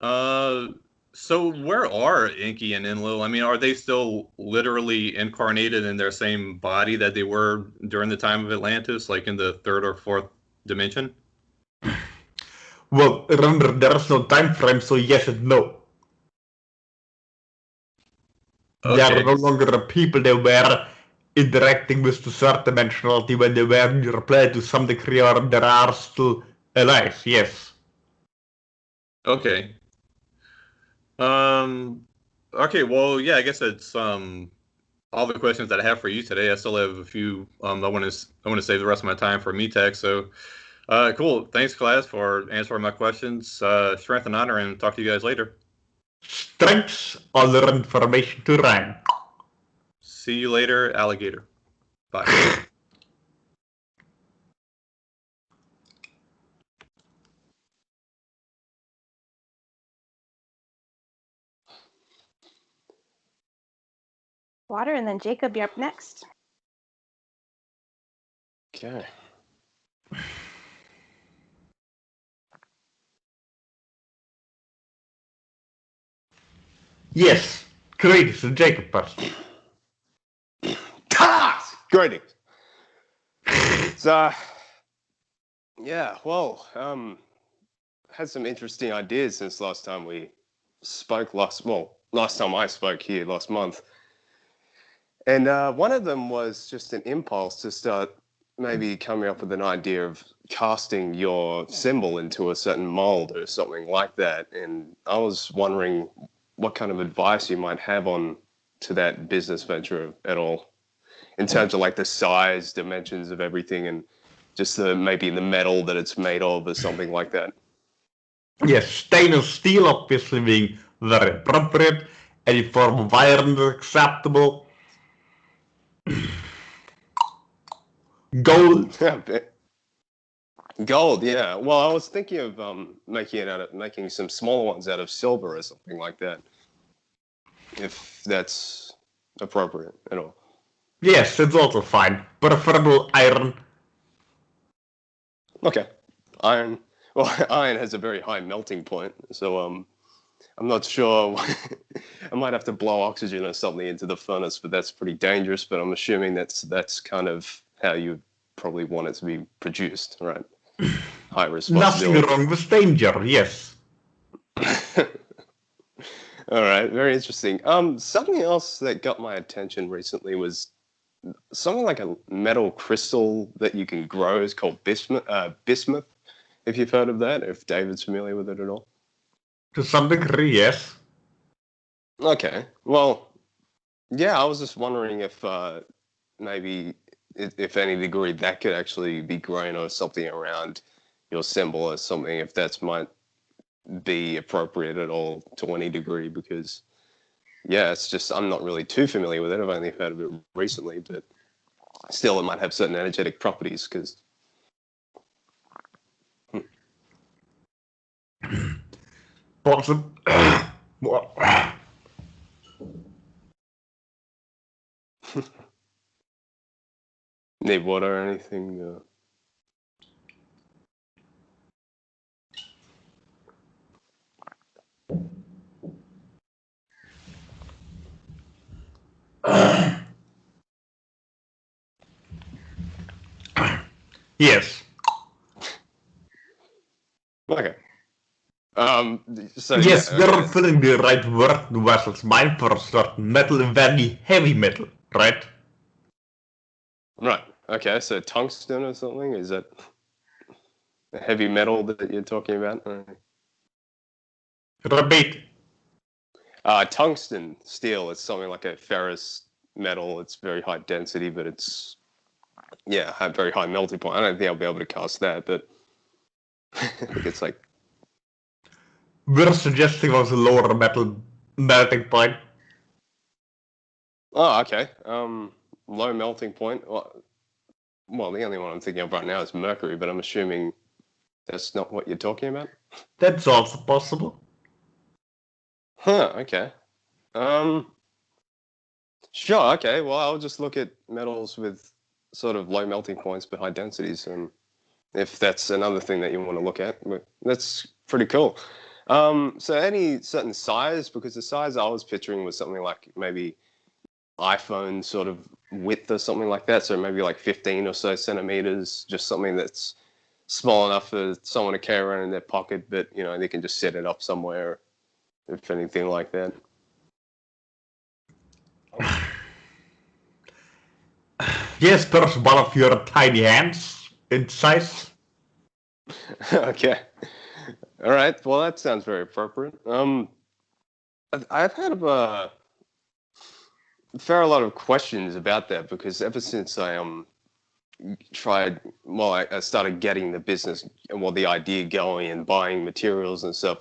Uh, so where are Inky and Enlil? I mean, are they still literally incarnated in their same body that they were during the time of Atlantis, like in the third or fourth dimension? Well, remember, there's no time frame, so yes and no. They are Okay. no longer the people they were interacting with the third dimensionality when they were in your play to some degree, or there are still alive, yes. Okay. Okay, well, yeah, I guess that's all the questions that I have for you today. I still have a few I want to save the rest of my time for Metax. So cool. Thanks, class, for answering my questions. Strength and honor, and talk to you guys later. Strengths, other information to rank. See you later, alligator. Bye. Water, and then Jacob, you're up next. Okay. Yes. Greetings to Jacob person. Kalas! Greetings. So, yeah, well, had some interesting ideas since last time we spoke last time I spoke here last month. And one of them was just an impulse to start maybe coming up with an idea of casting your symbol into a certain mold or something like that. And I was wondering what kind of advice you might have on to that business venture at all, in terms of like the size, dimensions of everything, and just maybe the metal that it's made of or something like that. Yes, stainless steel obviously being very appropriate. Any form of iron is acceptable. Gold. Gold, yeah. Well, I was thinking of making some smaller ones out of silver or something like that, if that's appropriate at all. Yes, it's also fine. Preferable iron. Okay, iron. Well, iron has a very high melting point, so I'm not sure. I might have to blow oxygen or something into the furnace, but that's pretty dangerous. But I'm assuming that's kind of how you probably want it to be produced, right? High responsibility. Nothing wrong with danger, yes. All right, very interesting. Something else that got my attention recently was something like a metal crystal that you can grow. Is called bismuth. Bismuth, if you've heard of that, if David's familiar with it at all. To some degree, yes. Okay, well, yeah, I was just wondering if maybe, if any degree, that could actually be grown or something around your symbol or something, if that's might be appropriate at all to any degree, because yeah, it's just I'm not really too familiar with it. I've only heard of it recently, but still it might have certain energetic properties because Possible. need water or anything. Yes. Okay. So Yes, yeah, you're okay. filling the right word to Wesl's mind for a certain metal, very heavy metal, right? Right. Okay. So tungsten or something, is that a heavy metal that you're talking about? Repeat. Tungsten steel is something like a ferrous metal. It's very high density, but it's have very high melting point. I don't think I'll be able to cast that, but I think it's like We're suggesting was a lower metal melting point. oh, okay. Low melting point. Well, the only one I'm thinking of right now is mercury, but I'm assuming that's not what you're talking about. That's also possible. Huh. Okay. Sure. Okay. Well, I'll just look at metals with sort of low melting points but high densities, and if that's another thing that you want to look at, that's pretty cool. So any certain size, because the size I was picturing was something like maybe iPhone sort of width or something like that. So maybe like 15 or so centimeters, just something that's small enough for someone to carry around in their pocket, but they can just set it up somewhere, if anything like that. Yes, there's one of your tiny hands in size. Okay. All right. Well, that sounds very appropriate. I've had a fair lot of questions about that, because ever since I I started getting the business, the idea going and buying materials and stuff.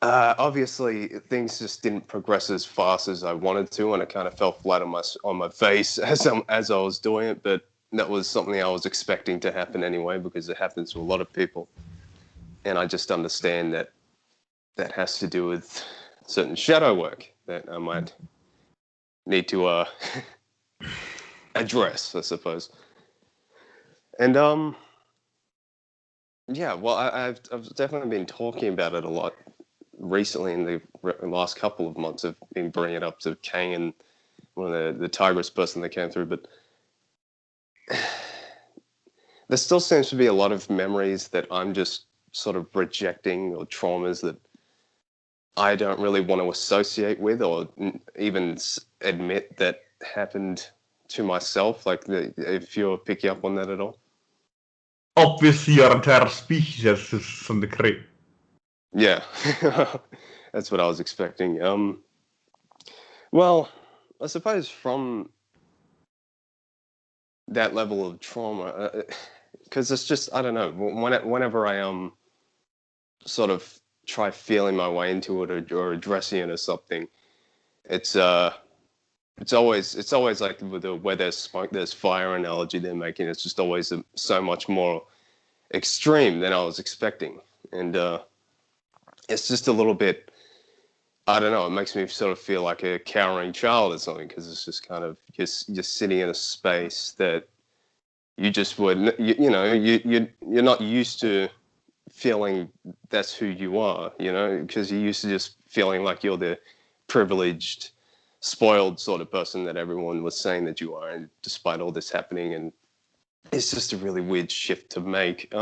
Obviously, things just didn't progress as fast as I wanted to, and I kind of fell flat on my face as I was doing it. But that was something I was expecting to happen anyway, because it happens to a lot of people, and I just understand that that has to do with certain shadow work that I might need to address, I suppose. And yeah, well, I've definitely been talking about it a lot recently in the last couple of months I've been bringing it up to Kang and one of the Tigress person that came through, but there still seems to be a lot of memories that I'm just sort of rejecting, or traumas that I don't really want to associate with, or even admit that happened to myself. Like, if you're picking up on that at all. Obviously, your entire species is some degree. Yeah, that's what I was expecting. Well, I suppose from that level of trauma, because it's just, I don't know, whenever I sort of try feeling my way into it, or addressing it as something, it's always like with the where there's smoke there's fire analogy they're making. It's just always so much more extreme than I was expecting, and it's just a little bit, I don't know, it makes me sort of feel like a cowering child or something, because it's just kind of just sitting in a space that you just wouldn't, you're not used to feeling that's who you are, because you're used to just feeling like you're the privileged, spoiled sort of person that everyone was saying that you are, and despite all this happening, and it's just a really weird shift to make.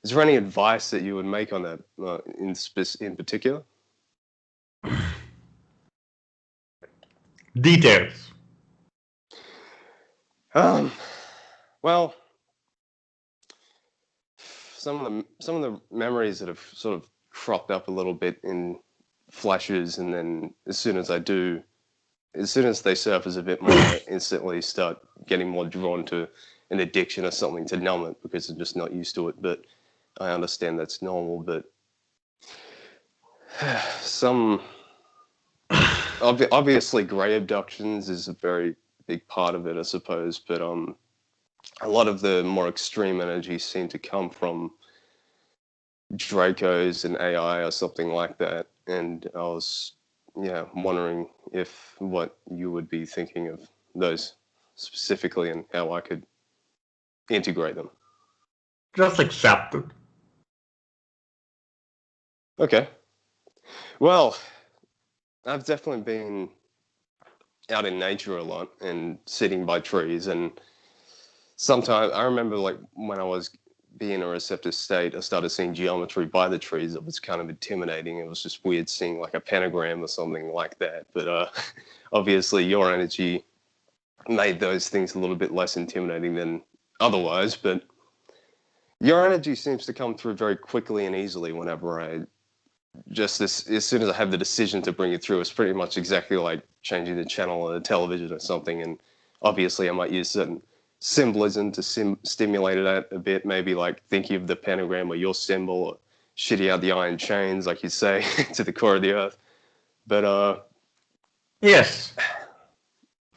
Is there any advice that you would make on that in particular? Details. Well, some of the memories that have sort of cropped up a little bit in flashes, and then as soon as they surface a bit more, I instantly start getting more drawn to an addiction or something to numb it, because I'm just not used to it. But I understand that's normal. But some obviously grey abductions is a very big part of it, I suppose. But a lot of the more extreme energies seem to come from Dracos and AI or something like that. And I was, wondering what you would be thinking of those specifically, and how I could integrate them. Just accept it. Okay. Well, I've definitely been out in nature a lot and sitting by trees, and sometimes I remember, like, when I was being in a receptive state, I started seeing geometry by the trees. It was kind of intimidating. It was just weird seeing like a pentagram or something like that. But obviously your energy made those things a little bit less intimidating than otherwise. But your energy seems to come through very quickly and easily whenever as soon as I have the decision to bring it through. It's pretty much exactly like changing the channel on a television or something. And obviously I might use certain symbolism to stimulate it a bit, maybe like thinking of the pentagram or your symbol, or shitting out the iron chains, like you say, to the core of the earth. But Yes.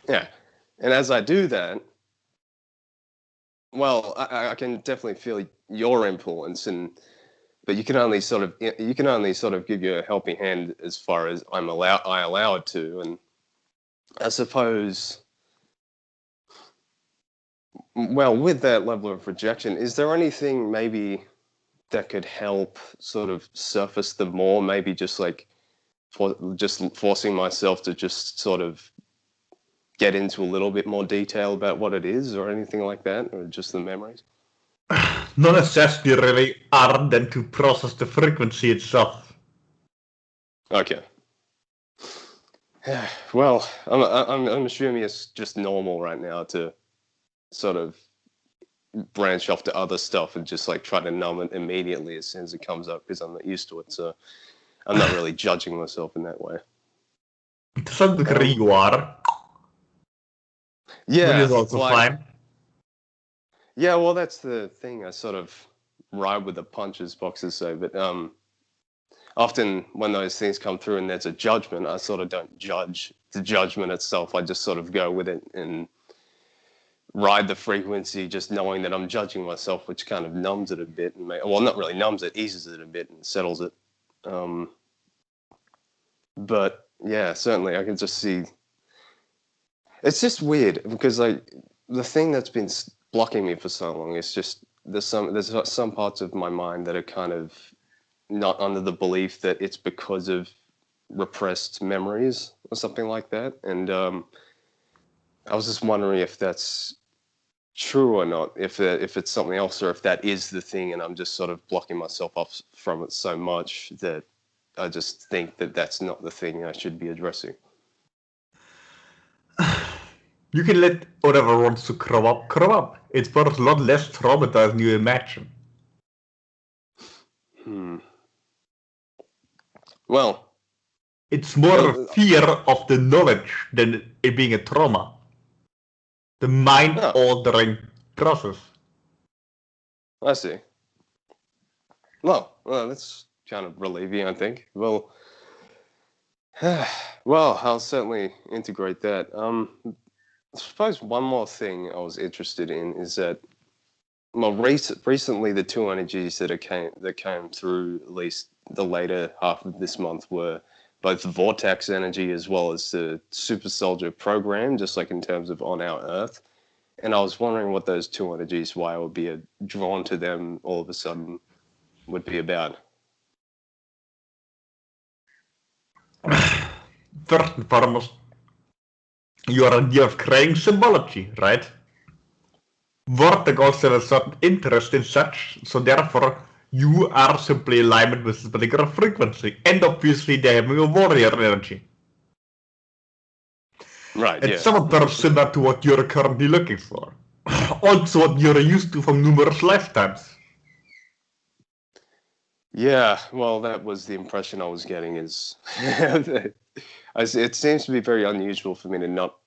yeah, and as I do that, well, I can definitely feel your influence, but you can only sort of give you a helping hand as far as I allow it to. And I suppose, well, with that level of rejection, is there anything maybe that could help sort of surface them more? Maybe just like just forcing myself to just sort of get into a little bit more detail about what it is, or anything like that, or just the memories? No necessity really, other than to process the frequency itself. Okay. Well, I'm assuming it's just normal right now to sort of branch off to other stuff and just like try to numb it immediately as soon as it comes up, because I'm not used to it. So I'm not really judging myself in that way. To some degree you are. Yeah. Which is also fine. Yeah, well, that's the thing. I sort of ride with the punches, boxers say. But often when those things come through and there's a judgment, I sort of don't judge the judgment itself. I just sort of go with it and ride the frequency, just knowing that I'm judging myself, which kind of numbs it a bit. And well, not really numbs it, eases it a bit and settles it. But yeah, certainly I can just see. It's just weird, because the thing that's been blocking me for so long is just there's some parts of my mind that are kind of not under the belief that it's because of repressed memories or something like that. And I was just wondering if that's true or not, if it's something else, or if that is the thing, and I'm just sort of blocking myself off from it so much that I just think that that's not the thing I should be addressing. You can let whatever wants to grow up. It's both a lot less traumatized than you imagine. Well, it's more a fear of the knowledge than it being a trauma. The mind-altering process. I see. Well, that's kind of relieving, I think. Well, I'll certainly integrate that. I suppose one more thing I was interested in is that, well, recently the two energies that came through, at least the later half of this month, were both the vortex energy as well as the super soldier program, just like in terms of on our Earth. And I was wondering what those two energies, why I would be drawn to them all of a sudden, would be about. First and foremost, your idea of creating symbology, right? Vortex also has a certain interest in such, so therefore you are simply aligned with this particular frequency, and obviously they have a warrior energy. Right, it's somewhat very similar to what you're currently looking for. Also what you're used to from numerous lifetimes. Yeah, well, that was the impression I was getting is... it seems to be very unusual for me to not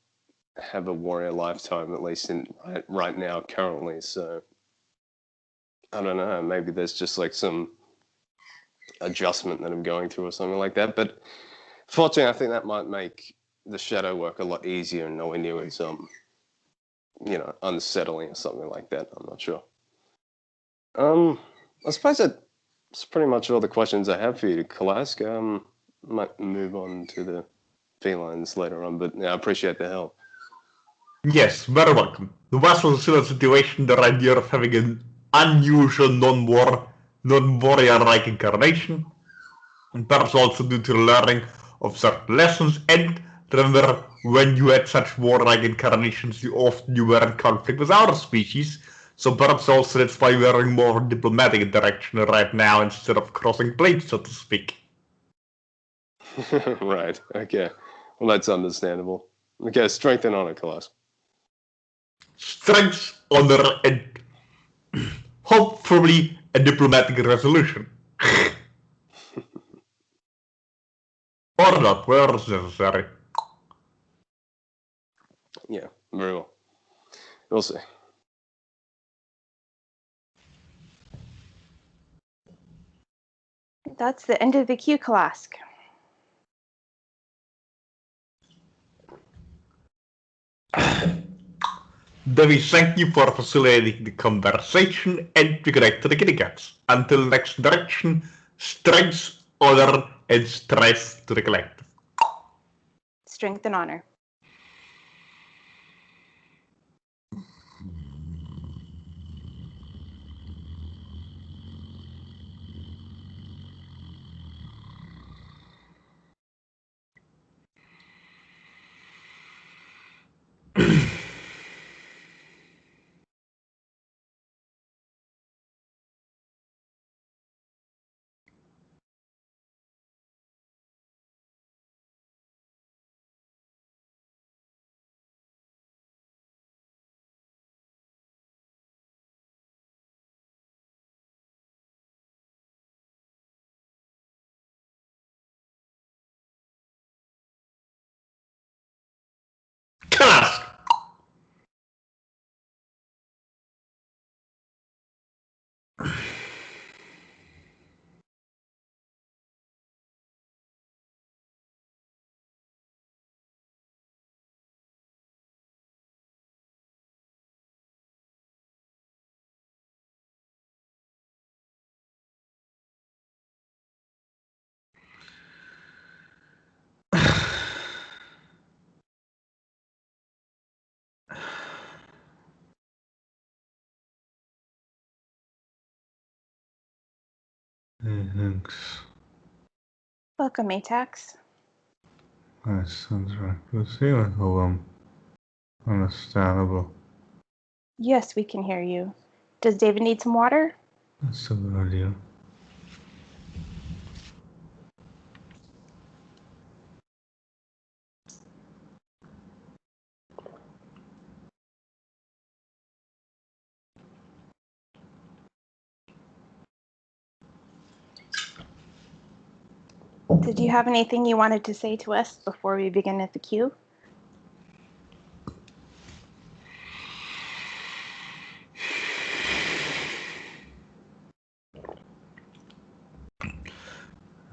have a warrior lifetime, at least right now, currently, so... I don't know, maybe there's just like some adjustment that I'm going through or something like that, but fortunately I think that might make the shadow work a lot easier and nowhere near as, unsettling or something like that. I'm not sure. I suppose that's pretty much all the questions I have for you, Kalask. Might move on to the felines later on, but yeah, I appreciate the help. Yes, very welcome. The vessel still a situation, the idea of having an unusual non-warrior-like incarnation, and perhaps also due to the learning of certain lessons, and remember, when you had such warlike incarnations, you were in conflict with our species, so perhaps also that's why we are in more diplomatic direction right now instead of crossing blades, so to speak. Right, okay. Well, that's understandable. Okay, strength and honor, Kalask. Strength, honor, and hopefully a diplomatic resolution. Or not, where is necessary. Yeah, very well. We'll see. That's the end of the queue, Kalask. Debbie, thank you for facilitating the conversation and to connect to the kitty cats. Until next direction, strength, honor, and stress to the collective. Strength and honor. Kalask! Thanks. Welcome, Metax. That sounds right. Was you? Understandable. Yes, we can hear you. Does David need some water? That's a good idea. Did you have anything you wanted to say to us before we begin at the queue?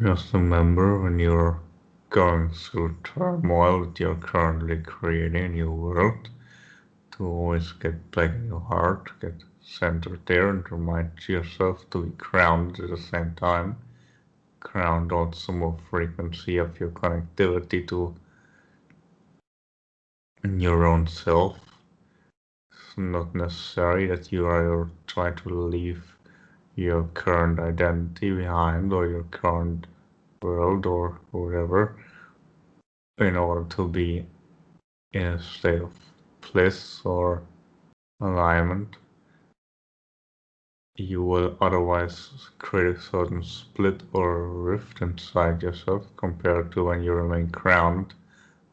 Just remember when you're going through turmoil that you're currently creating a new world, to always get back in your heart, get centered there, and remind yourself to be grounded at the same time. Ground also more frequency of your connectivity to your own self. It's not necessary that you are trying to leave your current identity behind or your current world or whatever in order to be in a state of bliss or alignment. You will otherwise create a certain split or rift inside yourself compared to when you remain grounded,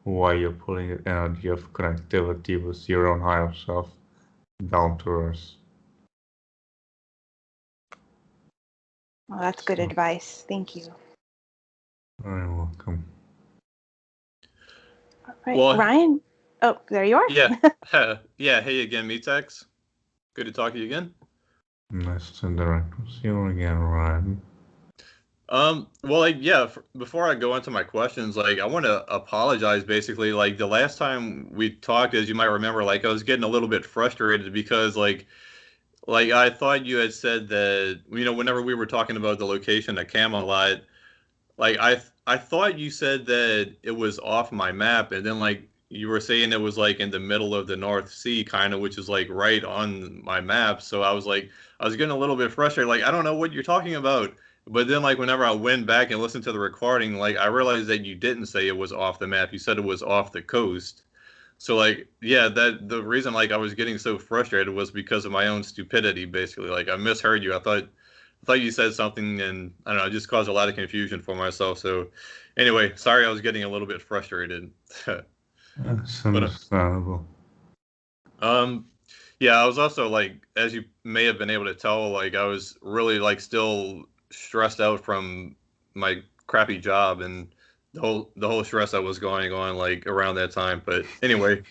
while you're pulling the energy of connectivity with your own higher self down to earth. Well, that's good advice. Thank you. Very welcome. All right, Well- Ryan. Oh, there you are. Yeah. Yeah. Hey again, Metax. Good to talk to you again. Nice to interact with you again, Ryan. Well, like, yeah, before I go into my questions, like, I want to apologize, basically. Like, the last time we talked, as you might remember, like, I was getting a little bit frustrated because, like I thought you had said that, whenever we were talking about the location at Camelot, like, I thought you said that it was off my map, and then, like, you were saying it was, like, in the middle of the North Sea, kind of, which is, like, right on my map. So I was getting a little bit frustrated. Like, I don't know what you're talking about. But then, like, whenever I went back and listened to the recording, like, I realized that you didn't say it was off the map. You said it was off the coast. So, like, yeah, that the reason, like, I was getting so frustrated was because of my own stupidity, basically. Like, I misheard you. I thought you said something, and I don't know, it just caused a lot of confusion for myself. So, anyway, sorry, I was getting a little bit frustrated. That's But, understandable. yeah, I was also, like, as you may have been able to tell, like, I was really, like, still stressed out from my crappy job and the whole stress that was going on, like, around that time. But anyway,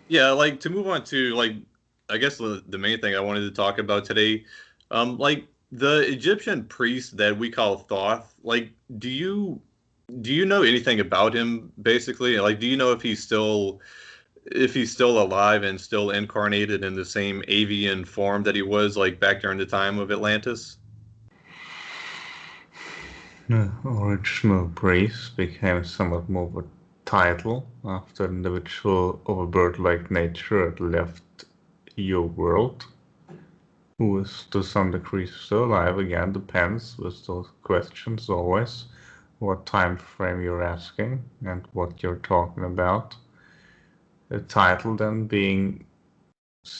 yeah, like, to move on to, like, I guess the main thing I wanted to talk about today, like, the Egyptian priest that we call Thoth, like, do you know anything about him, basically? Like, do you know if he's still alive and still incarnated in the same avian form that he was, like, back during the time of Atlantis? The original priest became somewhat more of a title after an individual of a bird-like nature had left your world. Who is to some degree still alive again depends with those questions always. What time frame you're asking and what you're talking about. The title then being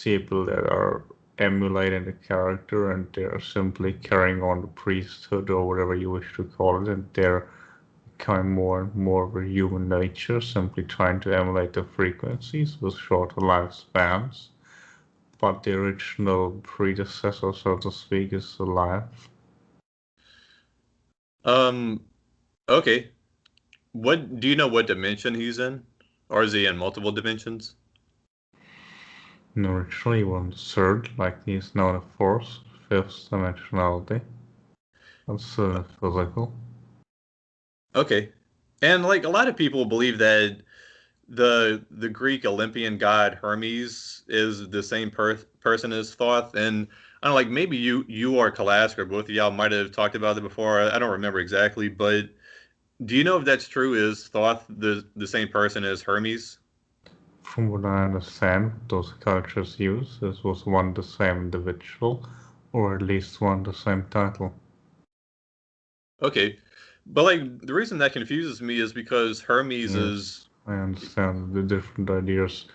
people that are emulating the character and they're simply carrying on the priesthood or whatever you wish to call it, and they're becoming more and more of a human nature, simply trying to emulate the frequencies with shorter lifespans. But the original predecessor, so to speak, is alive. Okay. What do you know what dimension he's in? Or is he in multiple dimensions? And originally he was the third, like he is now the fourth, fifth dimensionality. That's physical. Okay. And, like, a lot of people believe that the Greek Olympian god Hermes is the same person as Thoth, and I don't know, like, maybe you or Kalask or both of y'all might have talked about it before. I don't remember exactly, but do you know if that's true? Is Thoth the same person as Hermes? From what I understand, those cultures use, this was one the same individual, or at least one the same title. Okay, but like the reason that confuses me is because Hermes is I understand the different ideas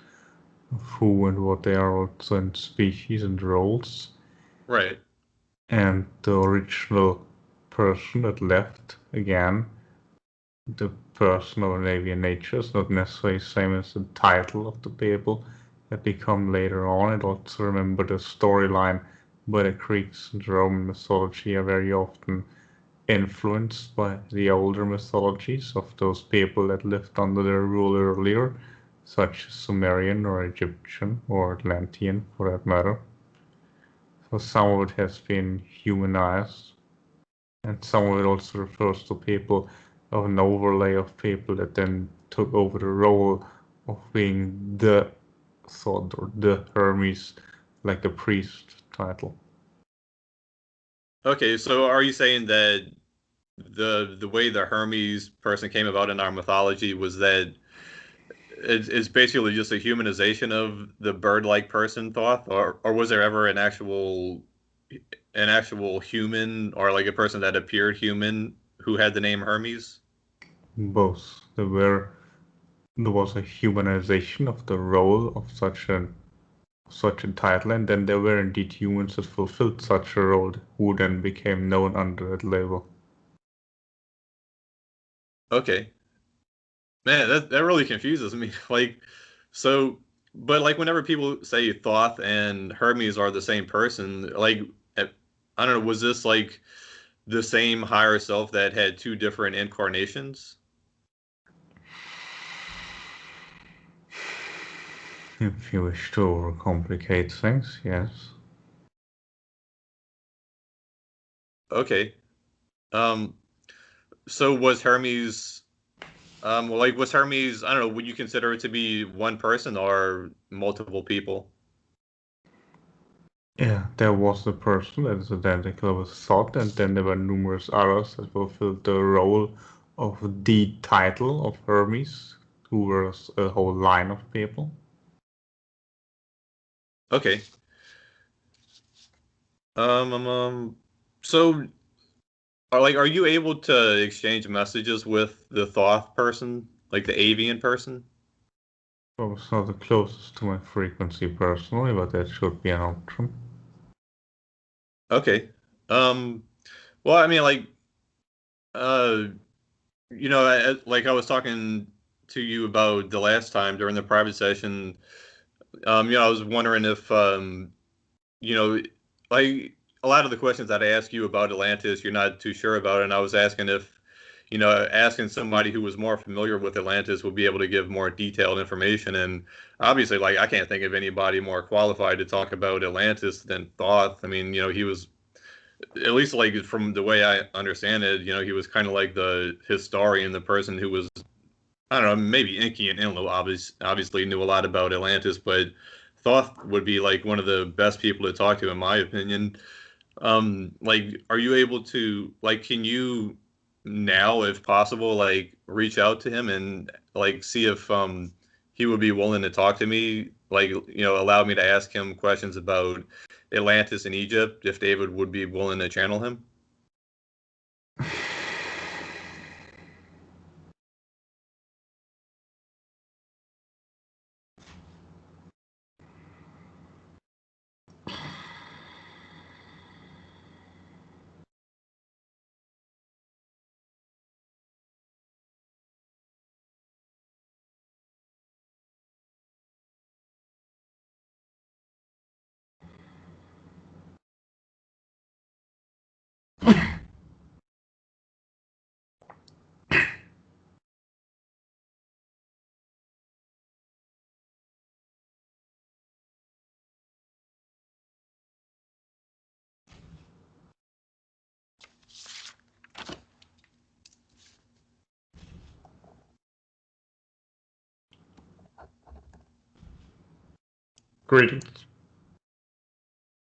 of who and what they are also in species and roles. right. And the original person that left, again, the person of an avian nature is not necessarily the same as the title of the people that become later on. And also remember the storyline by the Greeks and Roman mythology are very often influenced by the older mythologies of those people that lived under their rule earlier, such as Sumerian or Egyptian or Atlantean for that matter. So some of it has been humanized, and some of it also refers to people of an overlay of people that then took over the role of being the Thoth or the Hermes, like the priest title. Okay, so are you saying that the way the Hermes person came about in our mythology was that it's basically just a humanization of the bird-like person Thoth, or was there ever an actual human or like a person that appeared human who had the name Hermes? Both. There was a humanization of the role of such a title, and then there were indeed humans that fulfilled such a role who then became known under that label. Okay. Man, that really confuses me. Like, so, but like whenever people say Thoth and Hermes are the same person, like, I don't know, was this like the same higher self that had two different incarnations? If you wish to overcomplicate things, yes. Okay. Um, so was Hermes, well, like, was Hermes, I don't know, would you consider it to be one person or multiple people? Yeah, there was a person that is identical with Thoth, and then there were numerous others that fulfilled the role of the title of Hermes, who was a whole line of people. Okay. Um, um, um, so are you able to exchange messages with the Thoth person, like the avian person? So it's not the closest to my frequency personally, but that should be an option. Okay. Um, well, I mean, like, uh, like I was talking to you about the last time during the private session, I was wondering if, you know, like a lot of the questions that I ask you about Atlantis, you're not too sure about, and I was asking if, asking somebody who was more familiar with Atlantis would be able to give more detailed information. And obviously, like, I can't think of anybody more qualified to talk about Atlantis than Thoth. I mean, he was, at least like from the way I understand it, he was kind of like the historian, the person who was, I don't know, maybe Inky and Enlil obviously knew a lot about Atlantis, but Thoth would be like one of the best people to talk to, in my opinion. Like, are you able to, like, can you now, if possible, like reach out to him and like see if he would be willing to talk to me, like, allow me to ask him questions about Atlantis and Egypt, if David would be willing to channel him? Greetings.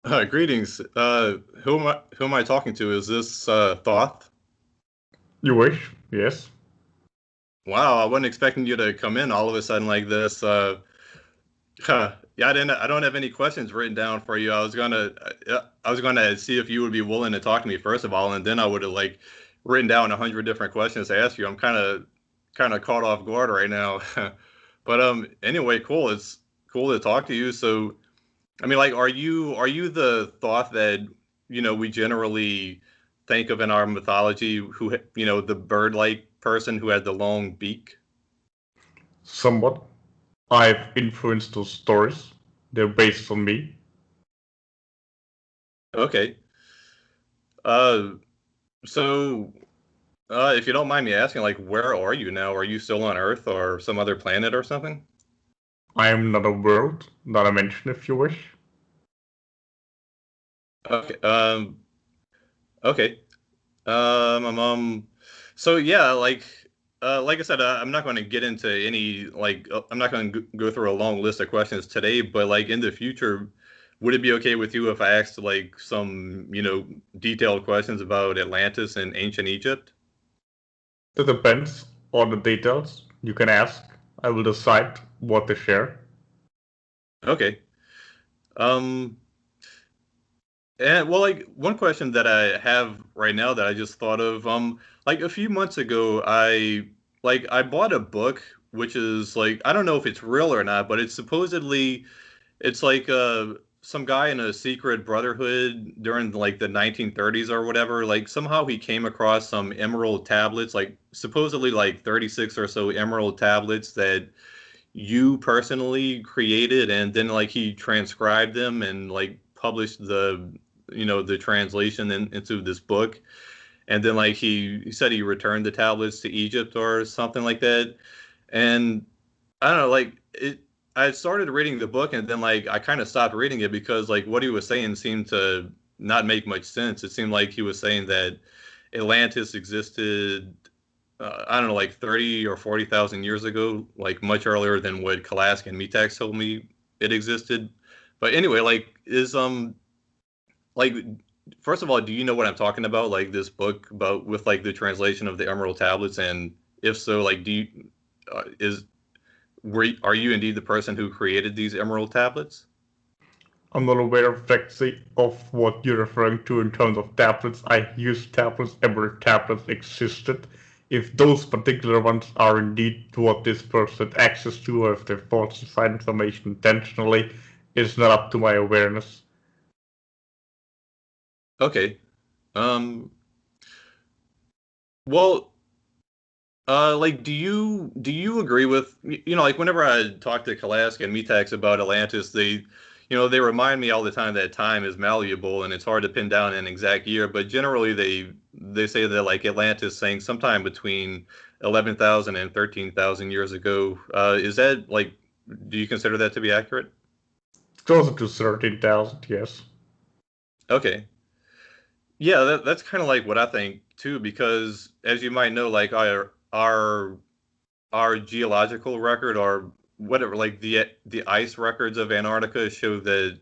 Greetings. Who am I talking to? Is this Thoth? You wish? Yes. Wow, I wasn't expecting you to come in all of a sudden like this. Yeah, I don't have any questions written down for you. I was gonna see if you would be willing to talk to me first of all, and then I would have like written down 100 different questions to ask you. I'm kind of caught off guard right now. But anyway, cool. It's cool to talk to you. So, I mean, like, are you the thought that we generally think of in our mythology, who the bird-like person who had the long beak? Somewhat. I've influenced those stories. They're based on me. Okay. So if you don't mind me asking, like, where are you now? Are you still on Earth or some other planet or something? I am not a world, not a mention if you wish. Okay. Okay. So yeah, like I said, I'm not going to get into any I'm not going to go through a long list of questions today, but like in the future, would it be okay with you if I asked like some, detailed questions about Atlantis and ancient Egypt? It depends on the details. You can ask. I will decide what to share. Okay. Um, And well, like one question that I have right now that I just thought of, like a few months ago, I bought a book which is like I don't know if it's real or not, but it's like some guy in a secret brotherhood during like the 1930s or whatever. Like somehow he came across some emerald tablets, like supposedly like 36 or so emerald tablets that you personally created, and then like he transcribed them and like published the translation into this book, and then like he said he returned the tablets to Egypt or something like that. And I don't know, like it I started reading the book, and then like I kind of stopped reading it because like what he was saying seemed to not make much sense. It seemed like he was saying that Atlantis existed, I don't know, like 30 or 40,000 years ago, like much earlier than what Kalask and Metax told me it existed. But anyway, like first of all, do you know what I'm talking about? Like this book about with like the translation of the Emerald Tablets, and if so, like do you is are you indeed the person who created these Emerald Tablets? I'm not aware of what you're referring to in terms of tablets. I used tablets, ever tablets existed. If those particular ones are indeed what this person had access to, or if they falsified information intentionally, is not up to my awareness. Okay. Um. Well, like, do you agree with like whenever I talk to Kalask and Metax about Atlantis, they remind me all the time that time is malleable and it's hard to pin down an exact year, but generally they say that like Atlantis saying sometime between 11,000 and 13,000 years ago. Is that like, do you consider that to be accurate? Closer to 13,000, yes. Okay. Yeah, that's kind of like what I think too, because as you might know, like our geological record or whatever, like the ice records of Antarctica show that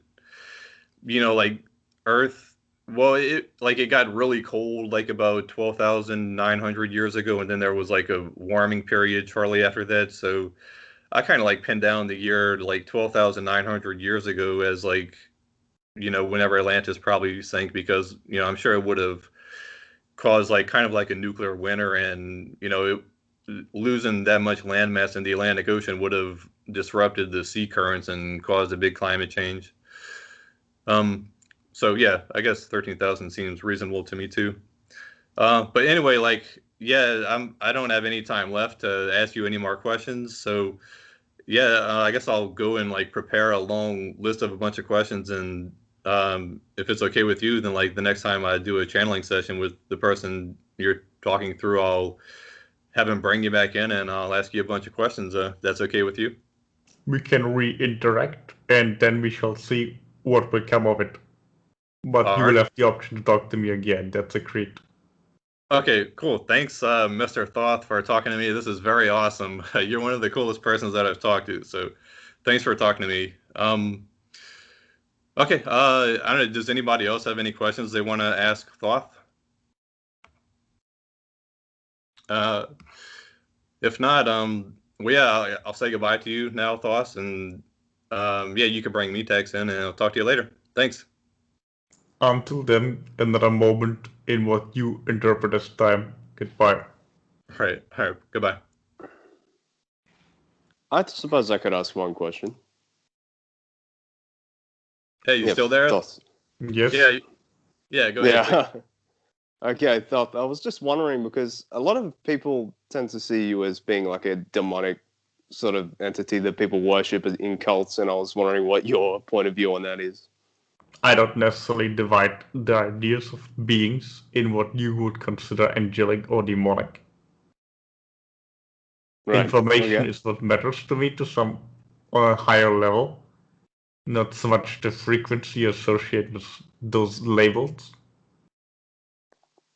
like Earth, well, it got really cold like about 12,900 years ago, and then there was like a warming period shortly after that. So I kind of like pinned down the year like 12,900 years ago as like whenever Atlantis probably sank, because I'm sure it would have caused like kind of like a nuclear winter, and losing that much landmass in the Atlantic Ocean would have disrupted the sea currents and caused a big climate change. So yeah, I guess 13,000 seems reasonable to me too. But anyway, like yeah, I don't have any time left to ask you any more questions. So yeah, I guess I'll go and like prepare a long list of a bunch of questions, and if it's okay with you, then like the next time I do a channeling session with the person you're talking through, I'll have him bring you back in and I'll ask you a bunch of questions. That's okay with you? We can re-interact, and then we shall see what will come of it. But All you will right. have the option to talk to me again. That's agreed. Okay, cool. Thanks, Mr. Thoth, for talking to me. This is very awesome. You're one of the coolest persons that I've talked to. So thanks for talking to me. Okay, I don't know. Does anybody else have any questions they want to ask Thoth? Uh, if not, well, yeah, I'll say goodbye to you now, Thoth, and yeah, you can bring me text in, and I'll talk to you later. Thanks. Until then, another moment in what you interpret as time. Goodbye. All right. Goodbye. I suppose I could ask one question. Hey, you still there? Thoughts? Yes. Yeah. Go ahead. Yeah. Okay, Thoth. I was just wondering because a lot of people tend to see you as being like a demonic sort of entity that people worship in cults, and I was wondering what your point of view on that is. I don't necessarily divide the ideas of beings in what you would consider angelic or demonic. Right. Information Okay. is what matters to me to some on a higher level, not so much the frequency associated with those labels.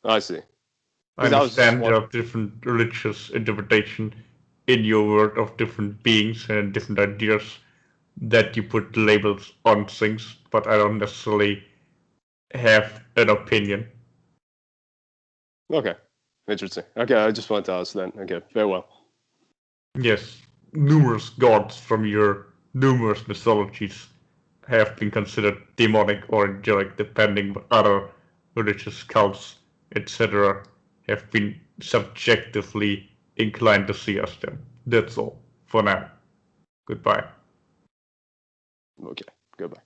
I see. I 'Cause I was just understand there are different religious interpretation in your world of different beings and different ideas that you put labels on things, but I don't necessarily have an opinion. Okay. Interesting. Okay, I just wanted to ask that. Okay, very well. Yes, numerous gods from your numerous mythologies have been considered demonic or angelic, depending what other religious cults, etc., have been subjectively inclined to see as them. That's all for now. Goodbye. Okay, goodbye.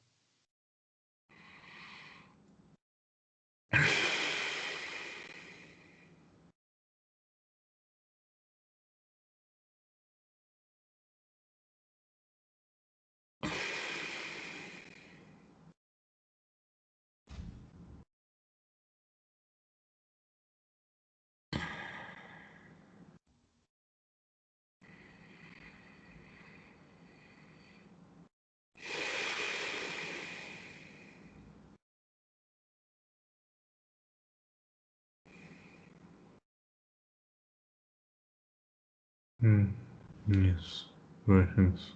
Yes. Greetings.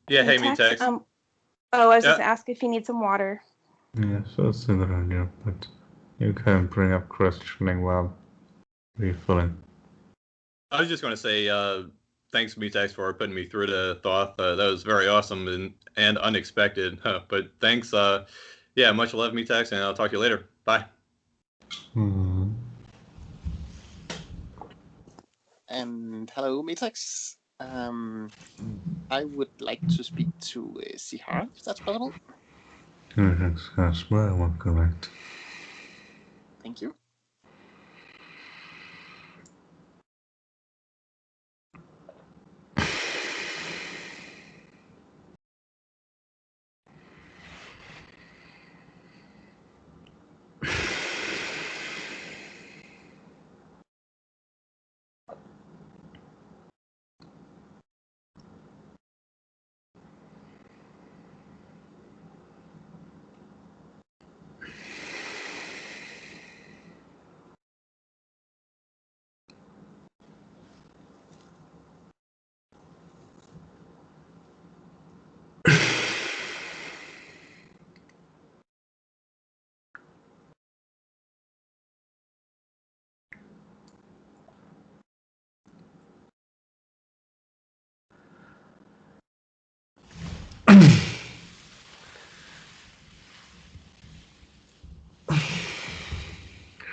Yeah. Hey, Metax, Metax. I was just Yeah. ask if you need some water. Yes, that's a good idea, but you can bring up questioning while refilling. I was just going to say thanks, Metax, for putting me through to Thoth. That was very awesome and unexpected. But thanks. Yeah, much love, Metax, and I'll talk to you later. Bye. And hello, Metax. I would like to speak to Sihar, if that's possible. Greetings, Casper. I want correct. Thank you.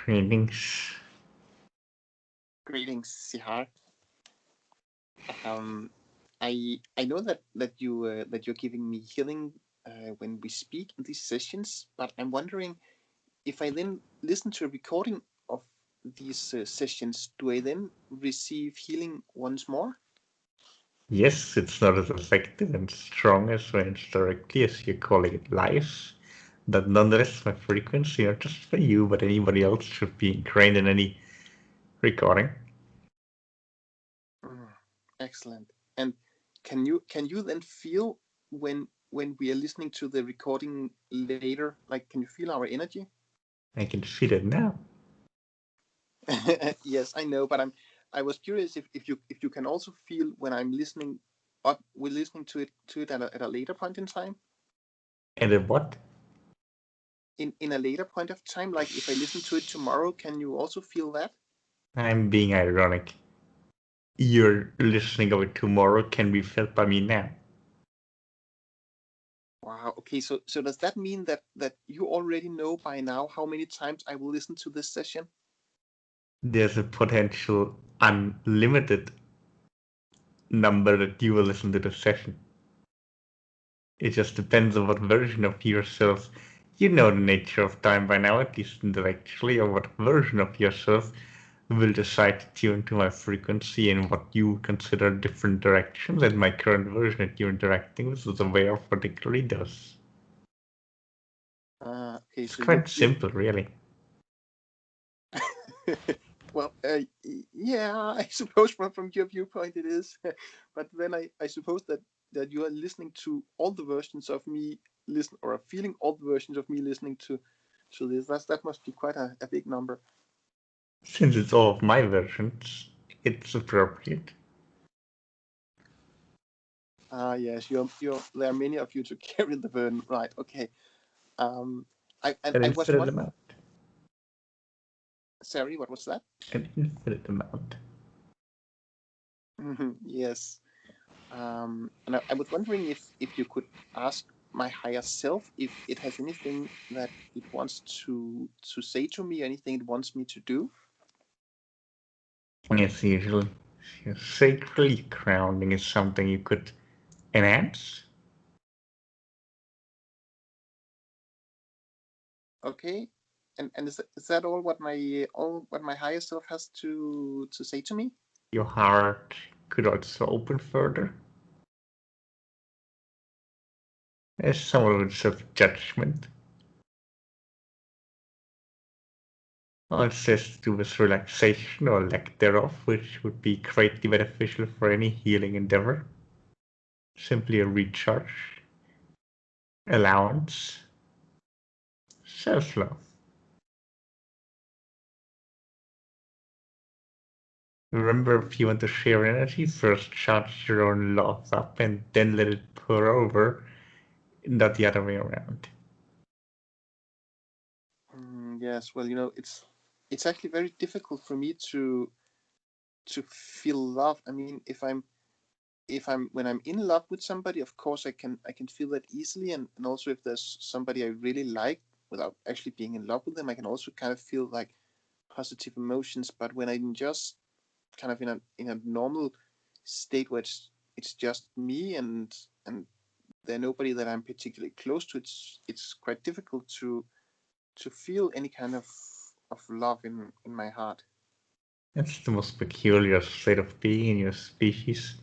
Greetings. Greetings, Sihar. I know that you're giving me healing when we speak in these sessions, but I'm wondering if I then listen to a recording of these sessions, do I then receive healing once more? Yes, it's not as effective and strong as when it's directly as you're calling it live. But nonetheless, my frequency, not just for you, but anybody else should be ingrained in any recording. Excellent. And can you then feel when we are listening to the recording later? Like, can you feel our energy? I can feel it now. Yes, I know, but I was curious if you can also feel when I'm listening up. We're listening to it at a later point in time. And then what? In a later point of time, like if I listen to it tomorrow, can you also feel that? I'm being ironic. Your listening of it tomorrow can be felt by me now. Wow. Okay. So does that mean that you already know by now how many times I will listen to this session? There's a potential unlimited number that you will listen to the session. It just depends on what version of yourself. You know the nature of time by now, at least intellectually, or what version of yourself will decide to tune to my frequency and what you consider different directions, and my current version that you're interacting with is aware of particularly does. Okay. It's So quite simple, really. well, yeah, I suppose from your viewpoint it is, but then I suppose that you are listening to all the versions of me listen, or are feeling all the versions of me listening to this. That must be quite a big number. Since it's all of my versions, it's appropriate. Yes, there are many of you to carry the burden, right? Okay. An I was infinite amount. Sorry, what was that? An infinite amount. Yes. And I was wondering if you could ask my higher self if it has anything that it wants to say to me, anything it wants me to do. Yes, usually. Sacredly grounding is something you could enhance. Okay. And is that all what my higher self has to say to me? Your heart could also open further. There's some of it self-judgment. All it says to do with relaxation or lack thereof, which would be greatly beneficial for any healing endeavor. Simply a recharge, allowance, self-love. Remember, if you want to share energy, first charge your own love up and then let it pour over, not the other way around. Yes. Well, it's actually very difficult for me to feel love. I mean, when I'm in love with somebody, of course I can feel that easily, and also if there's somebody I really like without actually being in love with them, I can also kind of feel like positive emotions. But when I'm just kind of in a normal state where it's just me and there's nobody that I'm particularly close to, it's quite difficult to feel any kind of love in my heart. That's the most peculiar state of being in your species.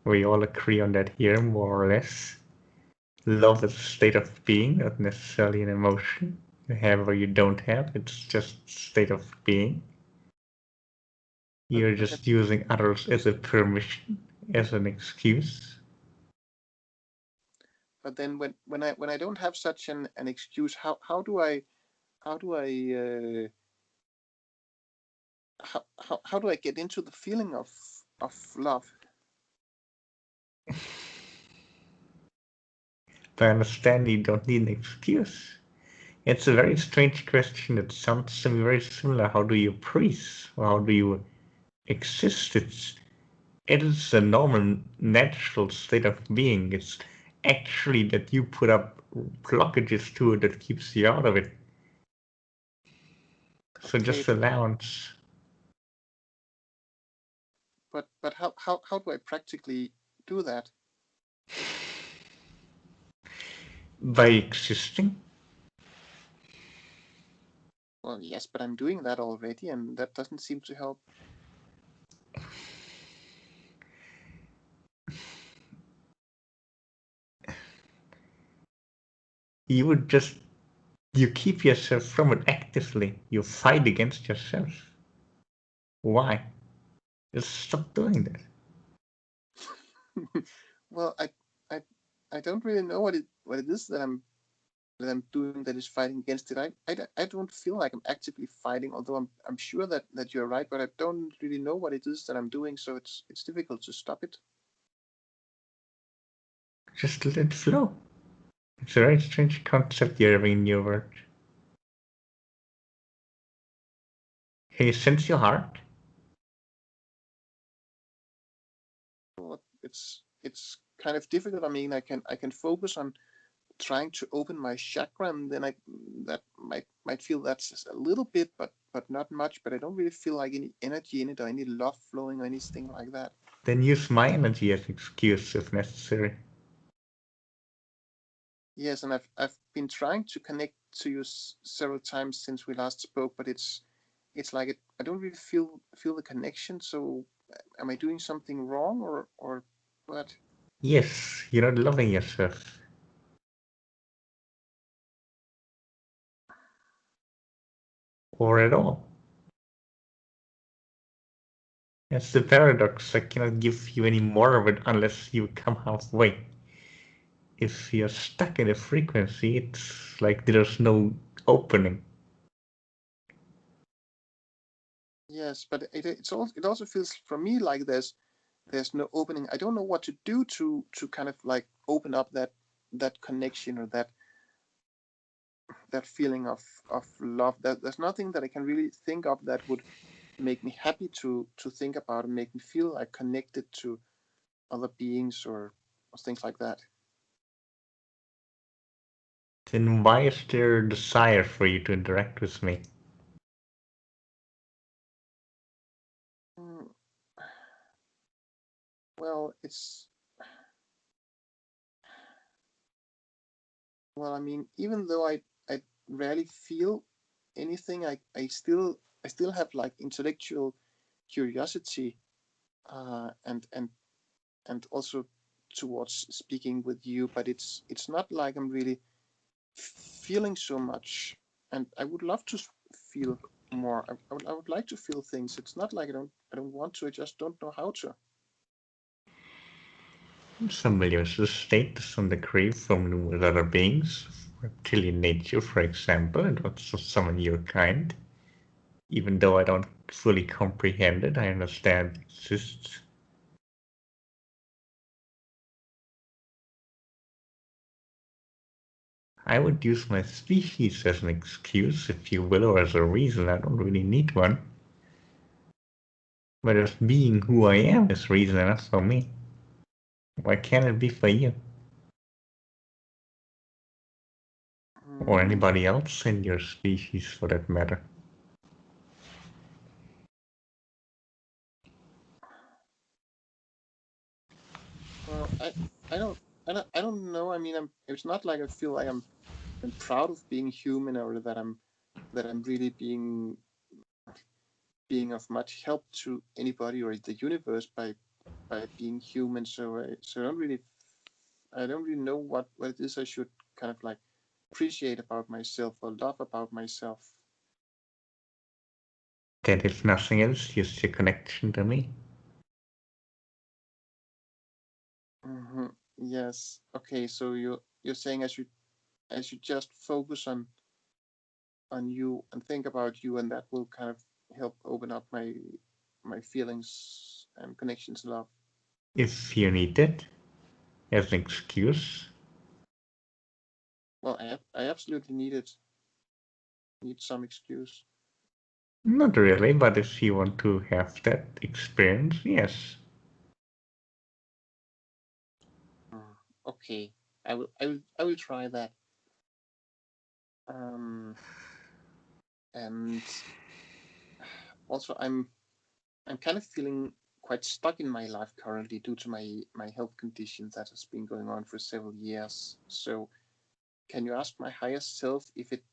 We all agree on that here, more or less. Love is a state of being, not necessarily an emotion. You have or you don't have, it's just a state of being. You're just using others as a permission, as an excuse. But then when I don't have such an excuse, how do I how do I get into the feeling of love? By understanding you don't need an excuse. It's a very strange question. It sounds to me very similar. How do you breathe? Or how do you exist? It is a normal, natural state of being. It's actually that you put up blockages to it that keeps you out of it. So Okay, just allowance. but how do I practically do that? By existing. Well, yes, but I'm doing that already, and that doesn't seem to help. You keep yourself from it actively. You fight against yourself. Why? Just stop doing that. Well, I don't really know what it is that I'm doing that is fighting against it. I don't feel like I'm actively fighting, although I'm sure that you're right, but I don't really know what it is that I'm doing, so it's difficult to stop it. Just let it flow. It's a very strange concept you're having in your world. Can you sense your heart? Well, it's kind of difficult. I mean, I can focus on trying to open my chakra, and then that might feel that's a little bit, but not much. But I don't really feel like any energy in it or any love flowing or anything like that. Then use my energy as an excuse if necessary. Yes, and I've been trying to connect to you several times since we last spoke, but it's like I don't really feel the connection. So am I doing something wrong or what? Yes, you're not loving yourself. Or at all. That's the paradox. I cannot give you any more of it unless you come halfway. If you're stuck in a frequency, it's like there's no opening. Yes, but it also feels for me like there's no opening. I don't know what to do to kind of like open up that connection or that feeling of love. There's nothing that I can really think of that would make me happy to think about and make me feel like connected to other beings or things like that. Then why is there a desire for you to interact with me? Well, I mean, even though I rarely feel anything, I still have like intellectual curiosity, and also towards speaking with you, but it's not like I'm really feeling so much, and I would love to feel more. I would like to feel things. It's not like I don't want to. I just don't know how to. Somebody was a status on the crave from with other beings, reptilian nature, for example, and also some of your kind. Even though I don't fully comprehend it, I understand it exists. I would use my species as an excuse, if you will, or as a reason. I don't really need one. But as being who I am is reason enough for me. Why can't it be for you? Or anybody else in your species, for that matter? Well, I don't know. I mean, it's not like I feel like I'm proud of being human, or that I'm really being of much help to anybody or the universe by being human. So I don't really know what it is I should kind of like appreciate about myself or love about myself. Then if nothing else, just your connection to me. Mm-hmm. Yes. Okay. So you're saying I should just focus on you and think about you, and that will kind of help open up my feelings and connections and love. If you need it, as an excuse. Well, I absolutely need some excuse. Not really, but if you want to have that experience, yes. Okay, I will try that. And also I'm kind of feeling quite stuck in my life currently due to my health condition that has been going on for several years. So can you ask my higher self if it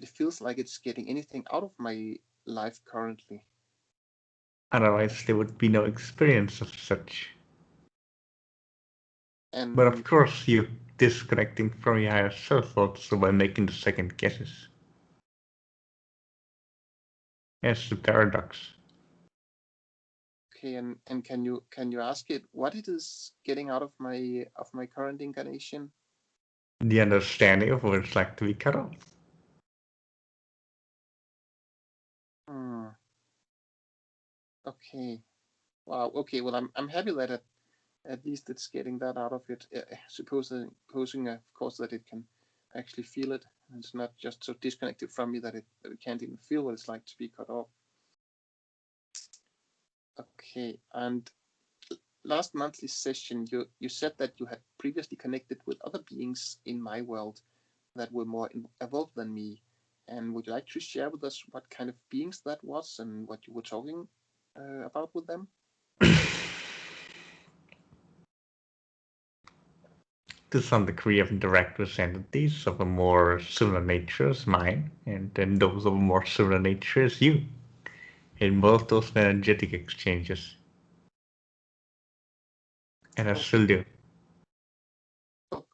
feels like it's getting anything out of my life currently? Otherwise, there would be no experience of such. But of And course, you're disconnecting from your higher self also by making the second guesses. That's the paradox. okay, and can you ask it what it is getting out of my current incarnation? The understanding of what it's like to be cut off. Okay. Wow. Okay. Well, I'm happy that at least it's getting that out of it. Supposing, of course, that it can actually feel it. And it's not just so disconnected from me that it can't even feel what it's like to be cut off. Okay. And last monthly session, you said that you had previously connected with other beings in my world that were more evolved than me. And would you like to share with us what kind of beings that was and what you were talking about with them? To some degree, I've direct with entities of a more similar nature as mine, and then those of a more similar nature as you. In both those energetic exchanges. And I still do.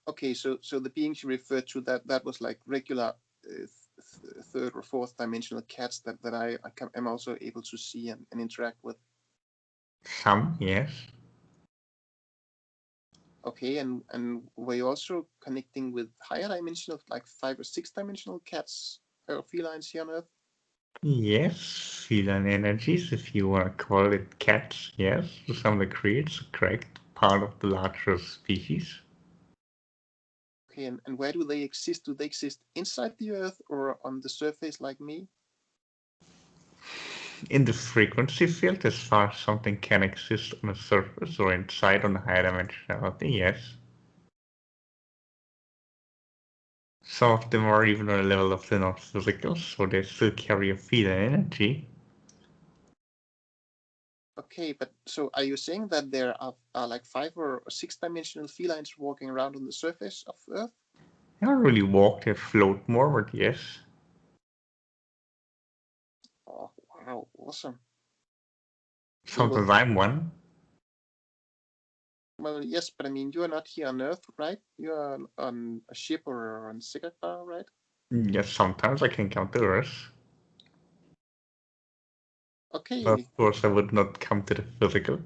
Okay, so the beings you referred to, that was like regular third or fourth dimensional cats that I am also able to see and interact with. Some, yes. Okay, and were you also connecting with higher dimensional, like 5 or 6 dimensional cats or felines here on Earth? Yes, feline energies, if you want to call it cats, yes, to some degree it's a correct part of the larger species. Okay, and where do they exist? Do they exist inside the Earth or on the surface like me? In the frequency field, as far as something can exist on the surface or inside on a higher dimensionality, yes. Some of them are even on a level of the non-physical, so they still carry a feline energy. Okay, but so are you saying that there are like 5 or 6 dimensional felines walking around on the surface of Earth? They don't really walk, they float more, but yes. Oh, wow, awesome. Sometimes I'm one. Well, yes, but I mean, you are not here on Earth, right? You are on a ship or on Sigakbar, right? Yes, sometimes I can come to Earth. Okay. But of course, I would not come to the physical.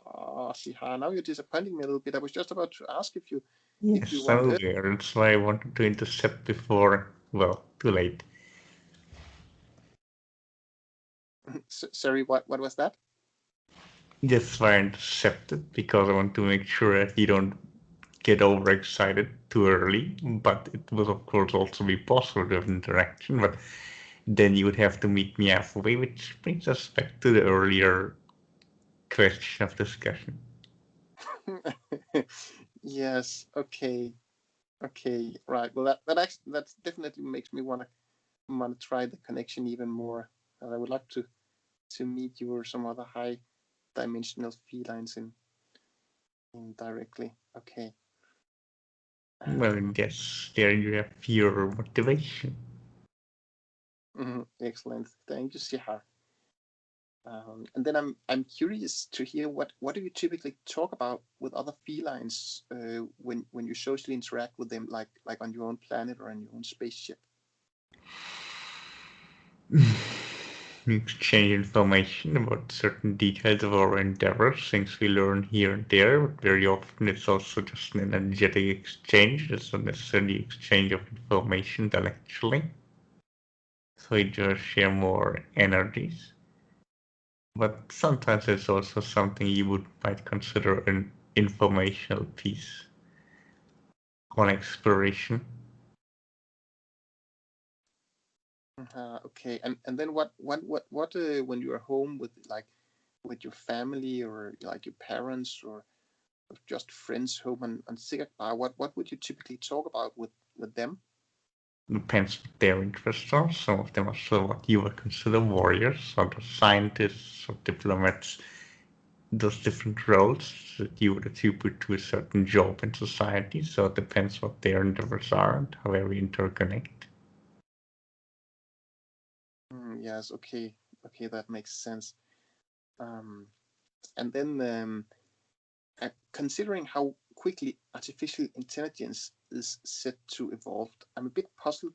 Oh, Sihar, now you're disappointing me a little bit. I was just about to ask if you Yes, want I'm Earth. aware. That's why I wanted to intercept before, well, too late. Sorry, what was that? That's why I intercepted, because I want to make sure that you don't get overexcited too early. But it would, of course, also be possible to have interaction, but then you would have to meet me halfway, which brings us back to the earlier question of discussion. Yes. Okay. Okay. Right. Well, that definitely makes me want to try the connection even more. And I would like to meet you or some other high dimensional felines in directly. Okay. Well, yes, there you have your motivation. Excellent. Thank you, Sihar. And then I'm curious to hear what do you typically talk about with other felines when you socially interact with them, like on your own planet or on your own spaceship? We exchange information about certain details of our endeavors, things we learn here and there, but very often it's also just an energetic exchange. It's not necessarily exchange of information intellectually. So we just share more energies. But sometimes it's also something you might consider an informational piece on exploration. Okay, and then what when you are home with your family or like your parents or just friends home on Sigakbar, what would you typically talk about with them? Depends what their interests are. Some of them are still what you would consider warriors, others scientists or diplomats. Those different roles that you would attribute to a certain job in society. So it depends what their endeavors are and how we interconnect. Yes, okay, that makes sense. And then considering how quickly artificial intelligence is set to evolve, I'm a bit puzzled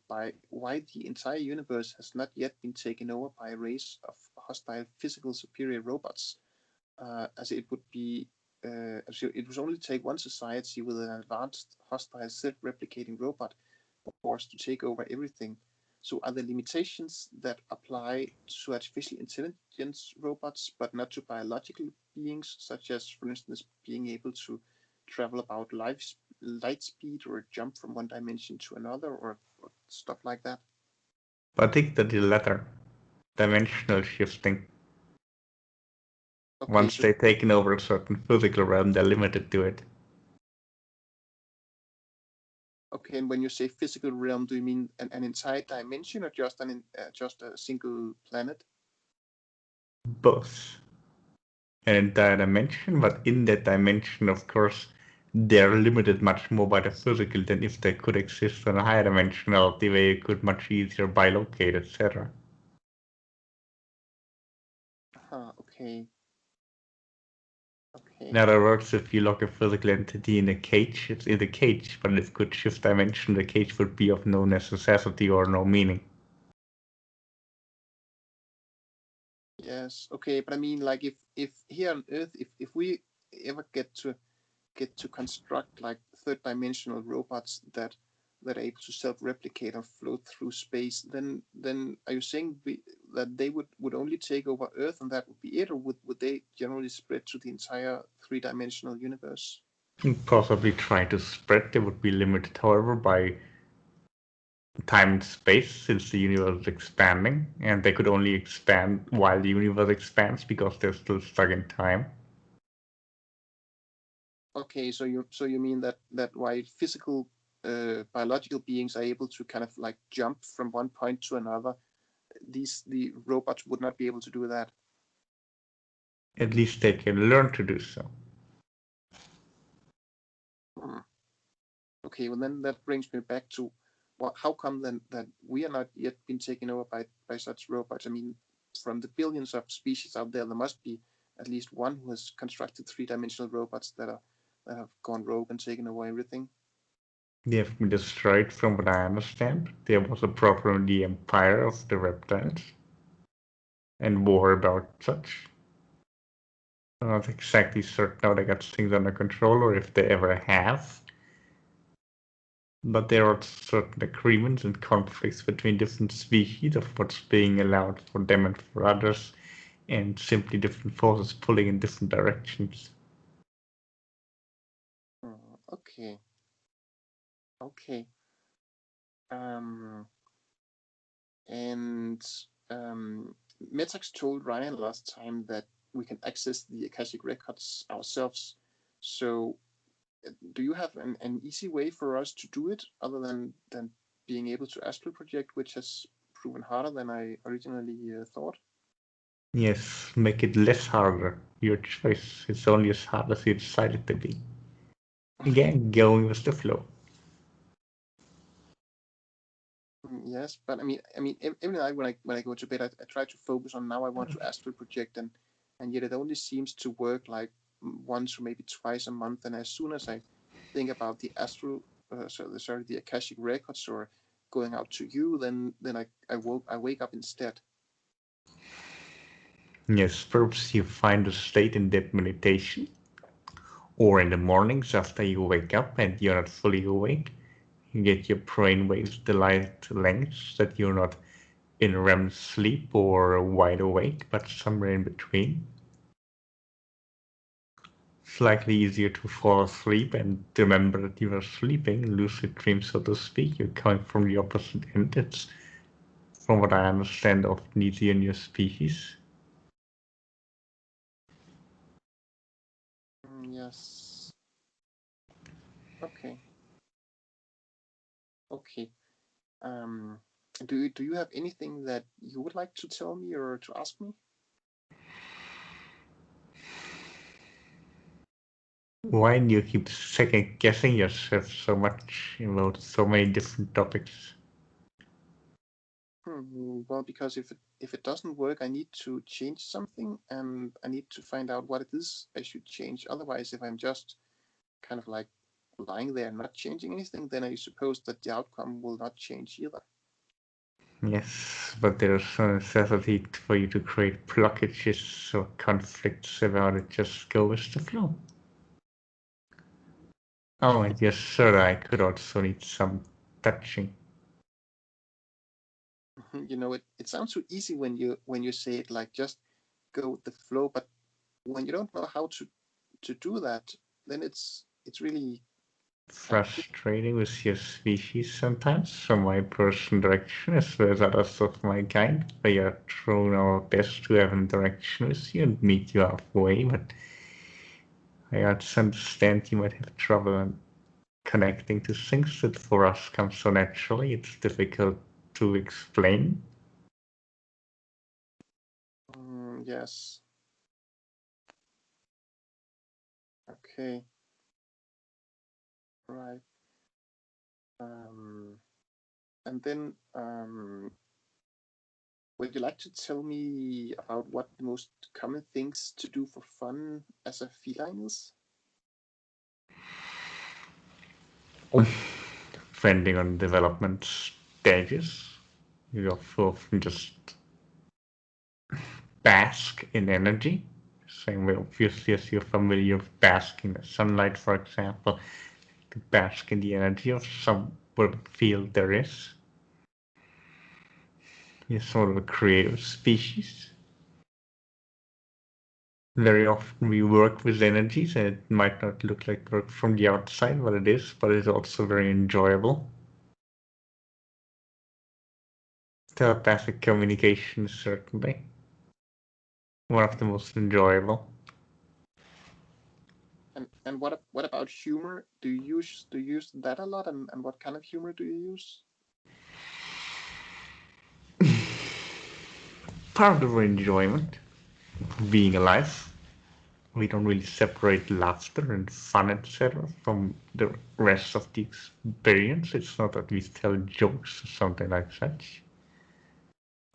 by why the entire universe has not yet been taken over by a race of hostile physical superior robots, as it would be. It would only take one society with an advanced hostile self-replicating robot force to take over everything. So are there limitations that apply to artificial intelligence robots, but not to biological beings, such as, for instance, being able to travel about light speed or jump from one dimension to another or stuff like that? Particularly the latter, dimensional shifting. Okay, Once so they've taken over a certain physical realm, they're limited to it. okay, and when you say physical realm, do you mean an entire dimension or just just a single planet? Both. An entire dimension, but in that dimension, of course, they're limited much more by the physical than if they could exist on a higher dimensionality where you could much easier bilocate, etc. Okay. Okay. In other words, if you lock a physical entity in a cage, it's in a cage, but if it could shift dimension, the cage would be of no necessity or no meaning. Yes. Okay, but I mean, like, if here on Earth, if we ever get to construct like third-dimensional robots that are able to self-replicate and float through space, then are you saying that they would only take over Earth and that would be it, or would they generally spread to the entire three-dimensional universe? And possibly try to spread, they would be limited, however, by time and space, since the universe is expanding, and they could only expand while the universe expands because they're still stuck in time. Okay, so you mean that while physical biological beings are able to kind of like jump from one point to another, the robots would not be able to do that. At least they can learn to do so. Okay, well then that brings me back to how come then that we are not yet been taken over by such robots? I mean, from the billions of species out there, there must be at least one who has constructed three-dimensional robots that have gone rogue and taken away everything. They have been destroyed, from what I understand. There was a problem in the empire of the reptiles and war about such. I'm not exactly certain how they got things under control or if they ever have. But there are certain agreements and conflicts between different species of what's being allowed for them and for others, and simply different forces pulling in different directions. Okay. Okay. And Metax told Ryan last time that we can access the Akashic records ourselves. So, do you have an easy way for us to do it, other than being able to astral project, which has proven harder than I originally thought? Yes, make it less harder. Your choice. It's only as hard as you decide it to be. Again, going with the flow. Yes, but I mean, every night when I go to bed, I try to focus on now I want to astral project, and yet it only seems to work like once or maybe twice a month. And as soon as I think about the astral, the Akashic records or going out to you, then I wake up instead. Yes, perhaps you find a state in deep meditation, or in the mornings after you wake up and you're not fully awake. You get your brain waves the light lengths that you're not in REM sleep or wide awake, but somewhere in between. Slightly easier to fall asleep and remember that you are sleeping, lucid dreams, so to speak. You're coming from the opposite end. It's, from what I understand, often easier in your species. Yes. Okay. Okay. Do you have anything that you would like to tell me or to ask me? Why do you keep second guessing yourself so much about so many different topics? Well, because if it doesn't work, I need to change something, and I need to find out what it is I should change. Otherwise, if I'm just kind of like lying there not changing anything, then I suppose that the outcome will not change either. Yes, but there's a necessity for you to create blockages or conflicts about it. Just go with the flow. Oh, and yes, sir, I could also need some touching. You know, it sounds so easy when you say it, like just go with the flow, but when you don't know how to do that, then it's really frustrating with your species sometimes from my personal direction as well as others of my kind. We are trying our best to have interaction with you and meet you halfway, but I also understand you might have trouble connecting to things that for us come so naturally. It's difficult to explain. Yes. Okay. Right. And then, would you like to tell me about what the most common things to do for fun as a feline is? Depending on development stages, you often just bask in energy. Same way, obviously, as you're familiar with basking in the sunlight, for example, to bask in the energy of some field there is. You're sort of a creative species. Very often we work with energies, and it might not look like work from the outside, but it is, but it's also very enjoyable. Telepathic communication is certainly one of the most enjoyable. And what about humor? Do you use that a lot? And what kind of humor do you use? Part of our enjoyment of being alive. We don't really separate laughter and fun, etc., from the rest of the experience. It's not that we tell jokes or something like such,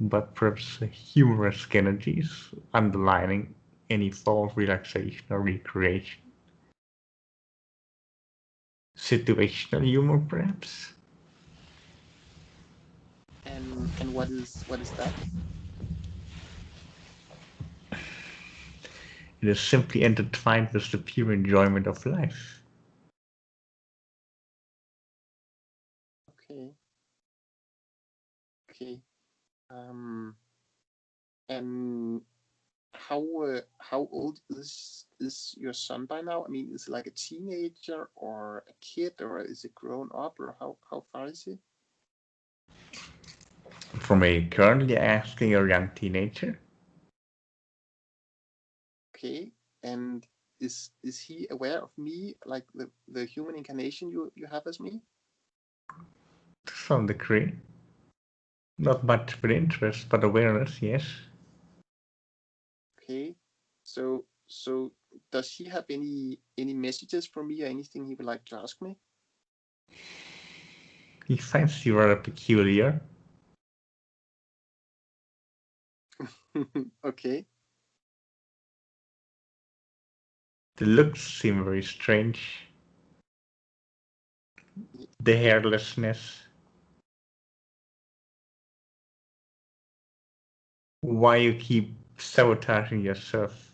but perhaps humorous energies underlining any form of relaxation or recreation. Situational humor, perhaps. And what is that? It is simply intertwined with the pure enjoyment of life. Okay. Okay. And how old is your son by now? I mean, is he like a teenager or a kid, or is he grown up, or how far is he? From a currently asking a young teenager, Okay. And is he aware of me, like the human incarnation you have as me? to some degree. Not much with interest, but awareness, yes. Okay. So does he have any messages for me or anything he would like to ask me? He finds you rather peculiar. Okay. The looks seem very strange. The hairlessness. Why you keep sabotaging yourself?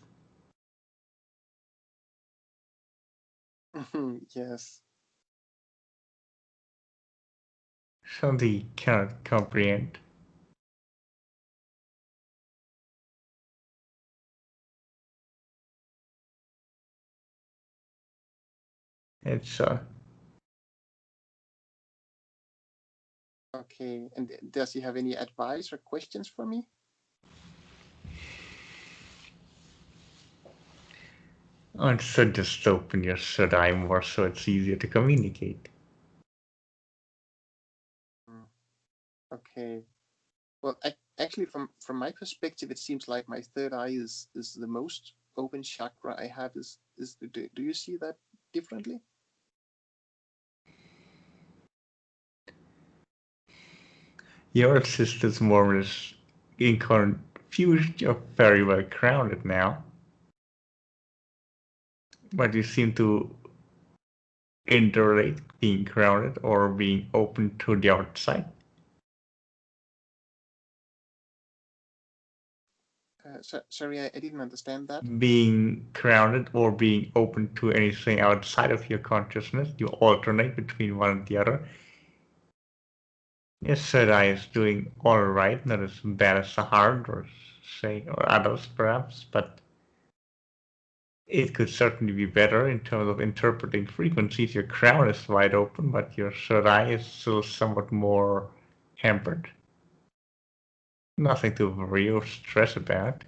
Yes. Something he cannot comprehend. It's Okay. And does he have any advice or questions for me? so just open your third eye more so it's easier to communicate. Okay. Well, actually, from my perspective, it seems like my third eye is the most open chakra I have. Do you see that differently? Yours is this more confused. You're very well grounded now. But you seem to interrelate being grounded or being open to the outside. Sorry, I didn't understand that. Being grounded or being open to anything outside of your consciousness, you alternate between one and the other. Yes, third eye is doing all right, not as bad as the heart or others perhaps, but It could certainly be better in terms of interpreting frequencies. Your crown is wide open, but your third eye is still somewhat more hampered. Nothing to worry or stress about.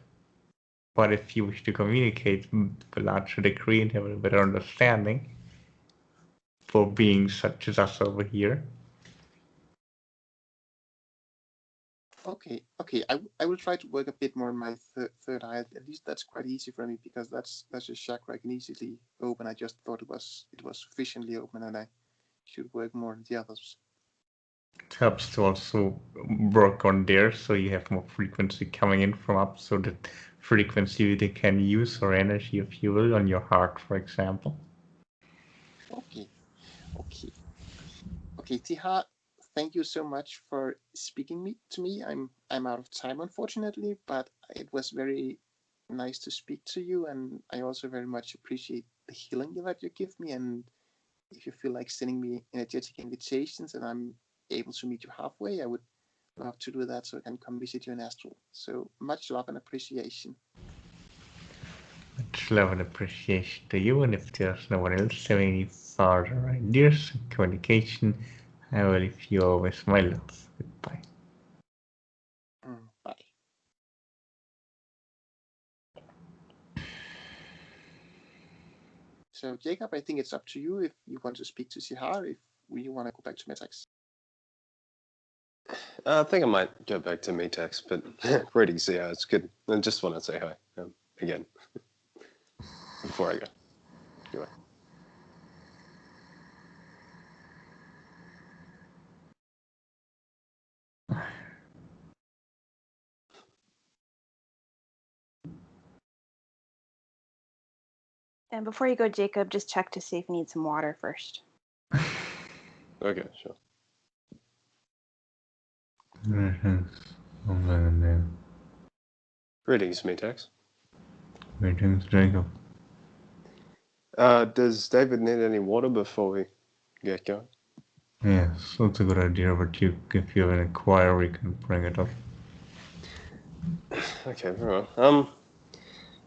But if you wish to communicate to a larger degree and have a better understanding for beings such as us over here. Okay. I will try to work a bit more on my third eye. At least that's quite easy for me because that's a chakra I can easily open. I just thought it was sufficiently open, and I should work more on the others. It helps to also work on there so you have more frequency coming in from up, so that frequency they can use or energy, if you will, on your heart, for example. Okay. Tiha, thank you so much for speaking to me. I'm out of time, unfortunately, but it was very nice to speak to you, and I also very much appreciate the healing that you give me. And if you feel like sending me energetic invitations and I'm able to meet you halfway, I would love to do that so I can come visit you in Astral. So much love and appreciation. Much love and appreciation to you, and if there's no one else having any further ideas and communication, I will leave you all with my love. Goodbye. Bye. So Jacob, I think it's up to you if you want to speak to Sihar, if you want to go back to Metax. I think I might go back to Metax, but greetings, yeah, it's good. I just want to say hi again before I go. Goodbye. And before you go, Jacob, just check to see if you need some water first. Okay, sure. Greetings, Metax. Greetings, Jacob. Does David need any water before we get going? Yes, that's a good idea, but if you have an inquiry, you can bring it up. Okay, very well.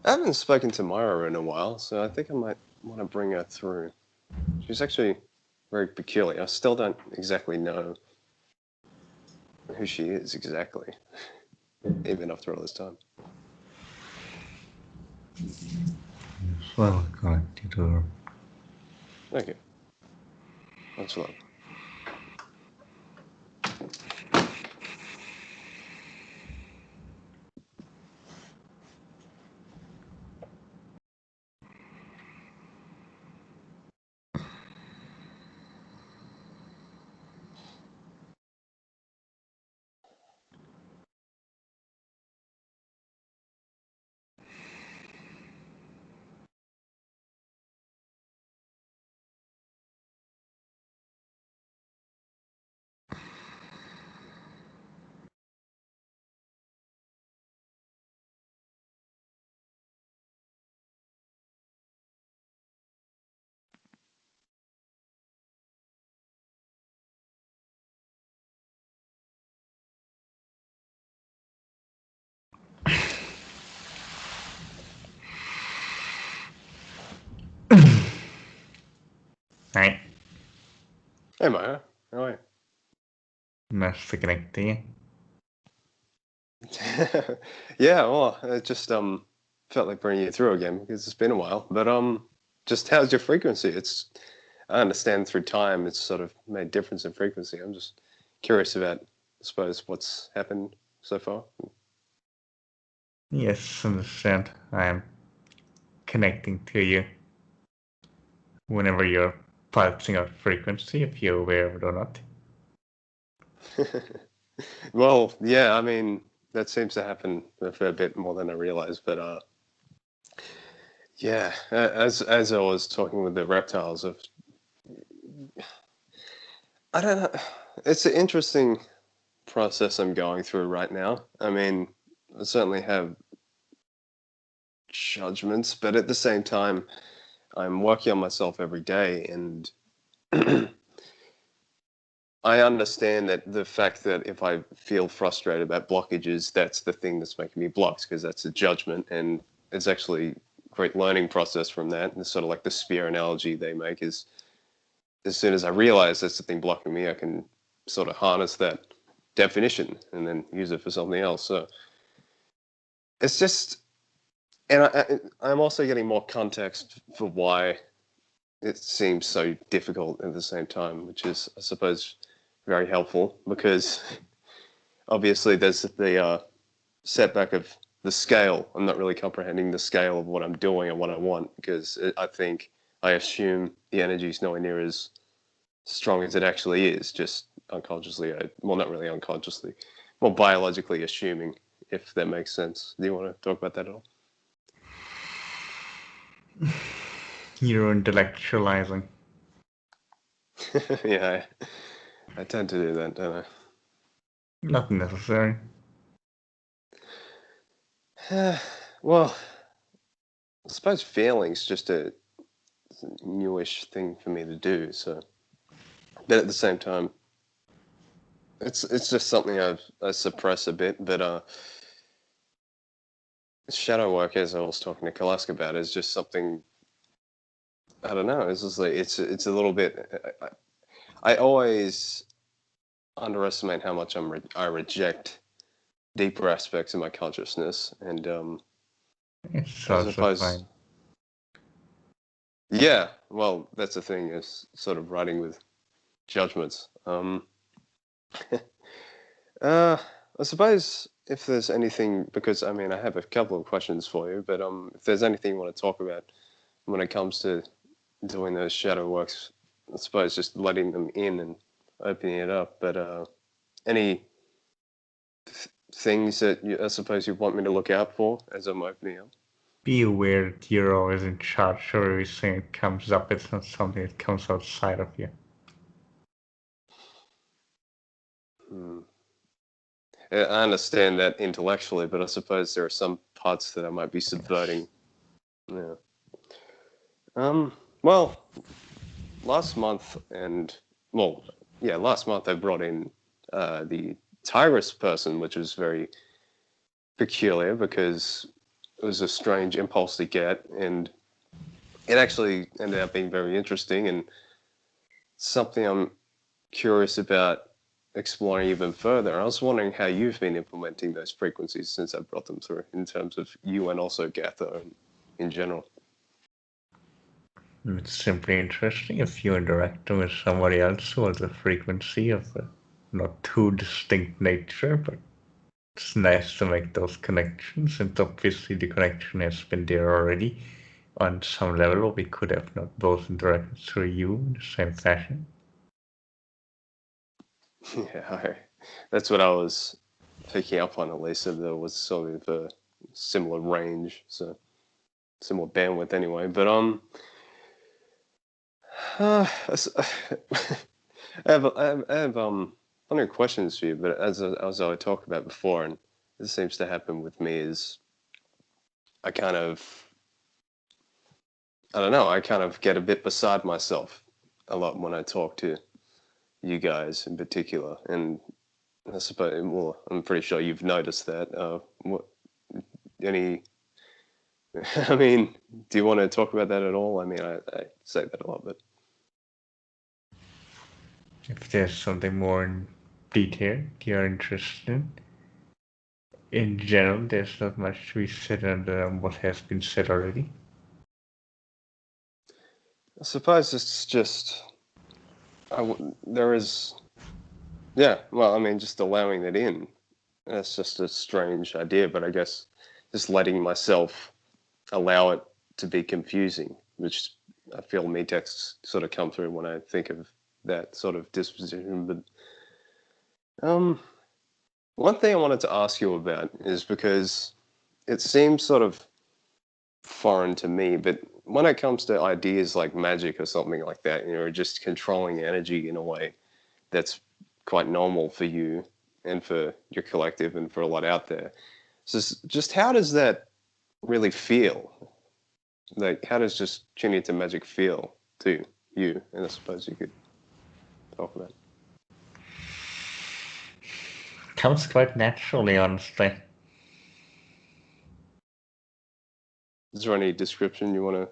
I haven't spoken to Myra in a while, so I think I might want to bring her through. She's actually very peculiar. I still don't exactly know who she is exactly, even after all this time. Well, I'll connect you to her. Thank you. Much love. Hi. Hey, Myra. How are Nice to connect to you. you? Yeah, well, it just felt like bringing you through again because it's been a while. But just how's your frequency? I understand through time it's sort of made difference in frequency. I'm just curious about, I suppose, what's happened so far. Yes, understand. I am connecting to you whenever you're pulsing out frequency, if you're aware of it or not. Well, yeah, I mean, that seems to happen a fair bit more than I realized. But yeah, as I was talking with the reptiles, I don't know. It's an interesting process I'm going through right now. I mean, I certainly have judgments, but at the same time, I'm working on myself every day, and I understand that the fact that if I feel frustrated about blockages, that's the thing that's making me blocked because that's a judgment, and it's actually great learning process from that. And it's sort of like the spear analogy they make is, as soon as I realize there's something blocking me, I can sort of harness that definition and then use it for something else. So it's just, and I'm also getting more context for why it seems so difficult at the same time, which is, I suppose, very helpful, because obviously there's the setback of the scale. I'm not really comprehending the scale of what I'm doing and what I want, because I assume the energy is nowhere near as strong as it actually is, just unconsciously, well, not really unconsciously, more biologically assuming, if that makes sense. Do you want to talk about that at all? You're intellectualizing. Yeah, I tend to do that, don't Not necessary. I? Well, I suppose feeling's just a newish thing for me to do, so, but at the same time, it's just something I suppress a bit. But shadow work, as I was talking to Kalask about, is just something, I don't know. It's just like it's a little bit. I always underestimate how much I reject deeper aspects of my consciousness, and It's I also suppose, fine. yeah. Well, that's the thing, is sort of writing with judgments. I suppose if there's anything, because I mean I have a couple of questions for you, but if there's anything you want to talk about when it comes to doing those shadow works, I suppose just letting them in and opening it up. But any things that I suppose you want me to look out for as I'm opening up? Be aware that you're always in charge of everything that comes up. It's not something that comes outside of you. I understand that intellectually, but I suppose there are some parts that I might be subverting. Yeah. Well, last month I brought in the Tigress person, which was very peculiar because it was a strange impulse to get, and it actually ended up being very interesting and something I'm curious about exploring even further. I was wondering how you've been implementing those frequencies since I brought them through, in terms of you and also Gatho in general. It's simply interesting if you interact with somebody else who has a frequency of a not too distinct nature, but it's nice to make those connections, and obviously the connection has been there already on some level, or we could have not both interacted through you in the same fashion. Yeah, that's what I was picking up on, at least, that there was sort of a similar range, so similar bandwidth anyway. But I have plenty of questions for you, but as I talked about before, and this seems to happen with me, is I kind of get a bit beside myself a lot when I talk to you guys in particular, and I suppose, well, I'm pretty sure you've noticed that. I mean, do you want to talk about that at all? I mean, I say that a lot, but If there's something more in detail you're interested in general, there's not much to be said under what has been said already. I suppose it's just there is, yeah. Well, I mean, just allowing it in. That's just a strange idea, but I guess just letting myself allow it to be confusing, which I feel Metax sort of come through when I think of that sort of disposition. But one thing I wanted to ask you about is, because it seems sort of foreign to me, but when it comes to ideas like magic or something like that, just controlling energy in a way that's quite normal for you and for your collective and for a lot out there. So just how does that really feel? Like, how does just tuning into magic feel to you? And I suppose you could talk about it. Comes quite naturally, honestly. Is there any description you want to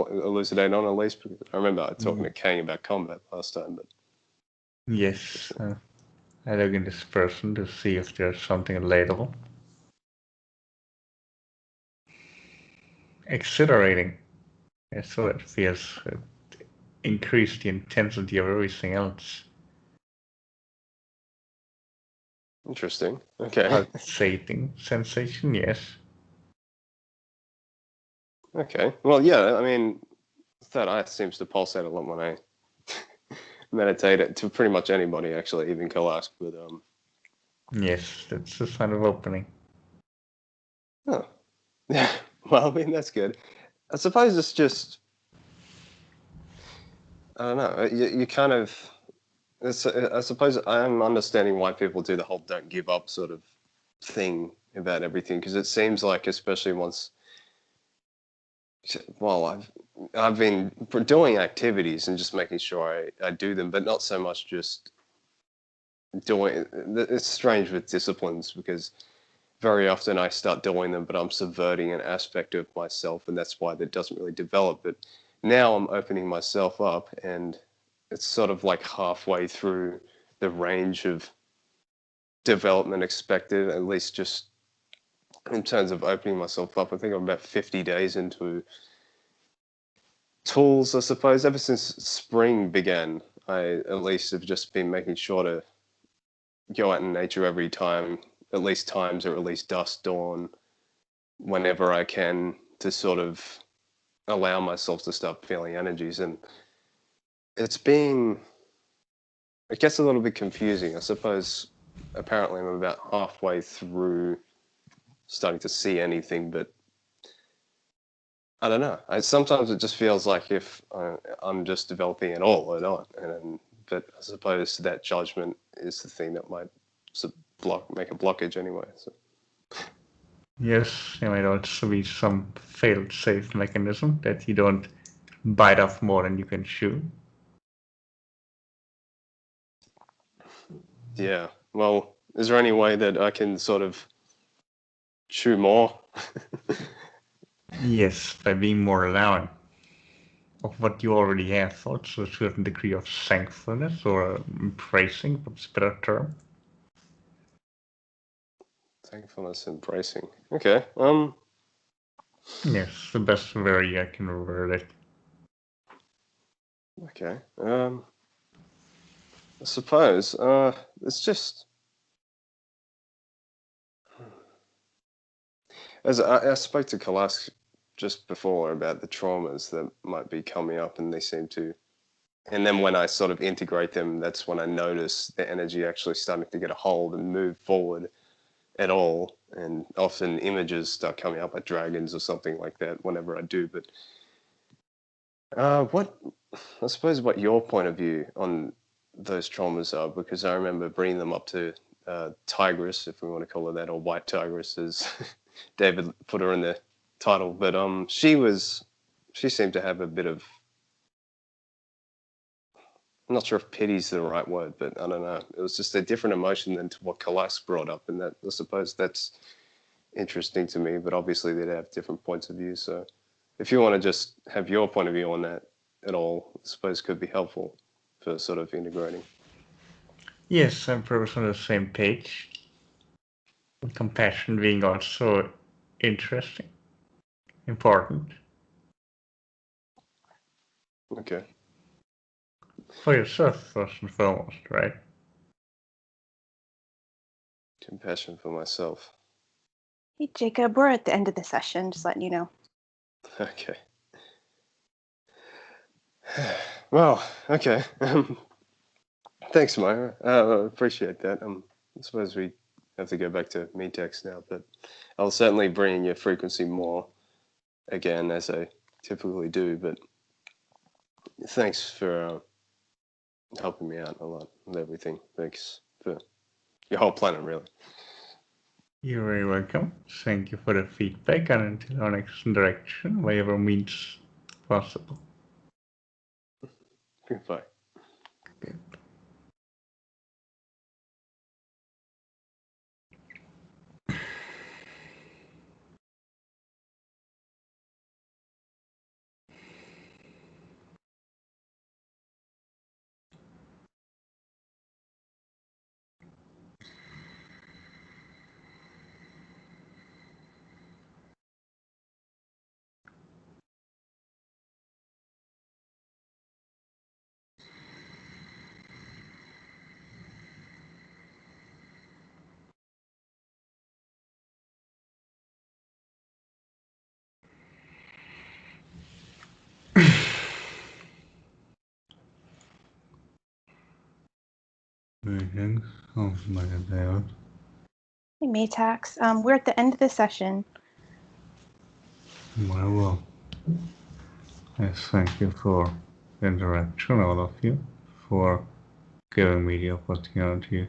elucidate on, at least? Because I remember talking to Kang about combat last time, but Yes, I look in this person to see if there's something relatable. Exhilarating. So it feels increase the intensity of everything else. interesting. Okay. Pulsating sensation, yes. Okay. Well, yeah. I mean, third eye seems to pulsate a lot when I meditate it to pretty much anybody, actually, even Kalask. But Yes, that's a sign of opening. oh, yeah. Well, I mean, that's good. I suppose it's just, I don't know. You kind of, I suppose I'm understanding why people do the whole "don't give up" sort of thing about everything, because it seems like, especially once, well, I've been doing activities and just making sure I do them, but not so much just doing. It's strange with disciplines because very often I start doing them, but I'm subverting an aspect of myself, and that's why that doesn't really develop. But now I'm opening myself up, and it's sort of like halfway through the range of development expected, at least just in terms of opening myself up. I think I'm about 50 days into tools, I suppose. Ever since spring began, I at least have just been making sure to go out in nature every time, at least times, or at least dusk, dawn, whenever I can, to sort of allow myself to start feeling energies. And it's been, it gets a little bit confusing. I suppose apparently I'm about halfway through starting to see anything, but I don't know. Sometimes it just feels like if I'm just developing at all or not. But I suppose that judgment is the thing that might make a blockage anyway. So. Yes, there might also be some fail-safe mechanism that you don't bite off more than you can chew. Yeah. Well, is there any way that I can sort of chew more? Yes, by being more allowing of what you already have, also a certain degree of thankfulness or embracing, what's a better term. Thankfulness, embracing. Okay. Yes, the best way I can reword it. Okay. I suppose. It's just as I spoke to Kalask just before about the traumas that might be coming up, and they seem to. And then when I sort of integrate them, that's when I notice the energy actually starting to get a hold and move forward at all. And often images start coming up like dragons or something like that whenever I do. But what I suppose what your point of view on those traumas are, because I remember bringing them up to Tigress, if we want to call her that, or White Tigress, as David put her in the title. But she seemed to have a bit of, I'm not sure if pity's the right word, but I don't know. It was just a different emotion than to what Kalask brought up, and that I suppose that's interesting to me. But obviously they'd have different points of view. So if you want to just have your point of view on that at all, I suppose could be helpful for sort of integrating. Yes, I'm probably on the same page. Compassion being also interesting, important. Okay. For yourself, first and foremost, right? Compassion for myself. Hey, Jacob, we're at the end of the session, just letting you know. Okay. Well, okay. Thanks, Myra. Appreciate that. I suppose we have to go back to Metax now, but I'll certainly bring in your frequency more again, as I typically do. But thanks for helping me out a lot with everything. Thanks for your whole planet, really. You're very welcome. Thank you for the feedback, and until our next interaction, whatever means possible. Goodbye. Okay. Meetings. Oh my God. Hey, Metax. We're at the end of the session. Well, I thank you for the interaction, all of you, for giving me the opportunity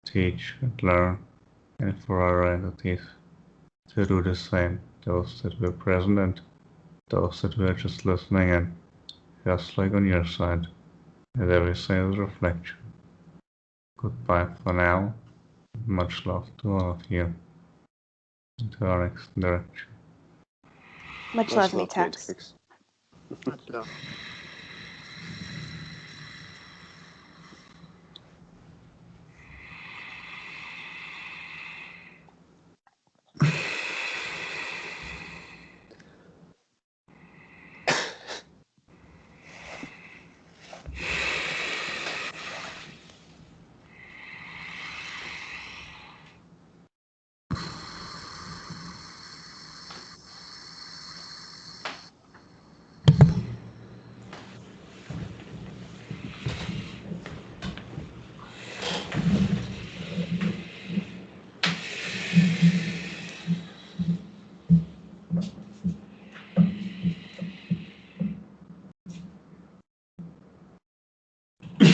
to teach and learn, and for our entities to do the same. Those that were present and those that were just listening in, just like on your side, at every single reflection. Goodbye for now. Much love to all of you. Until our next interaction. Much love, Metax. Much love.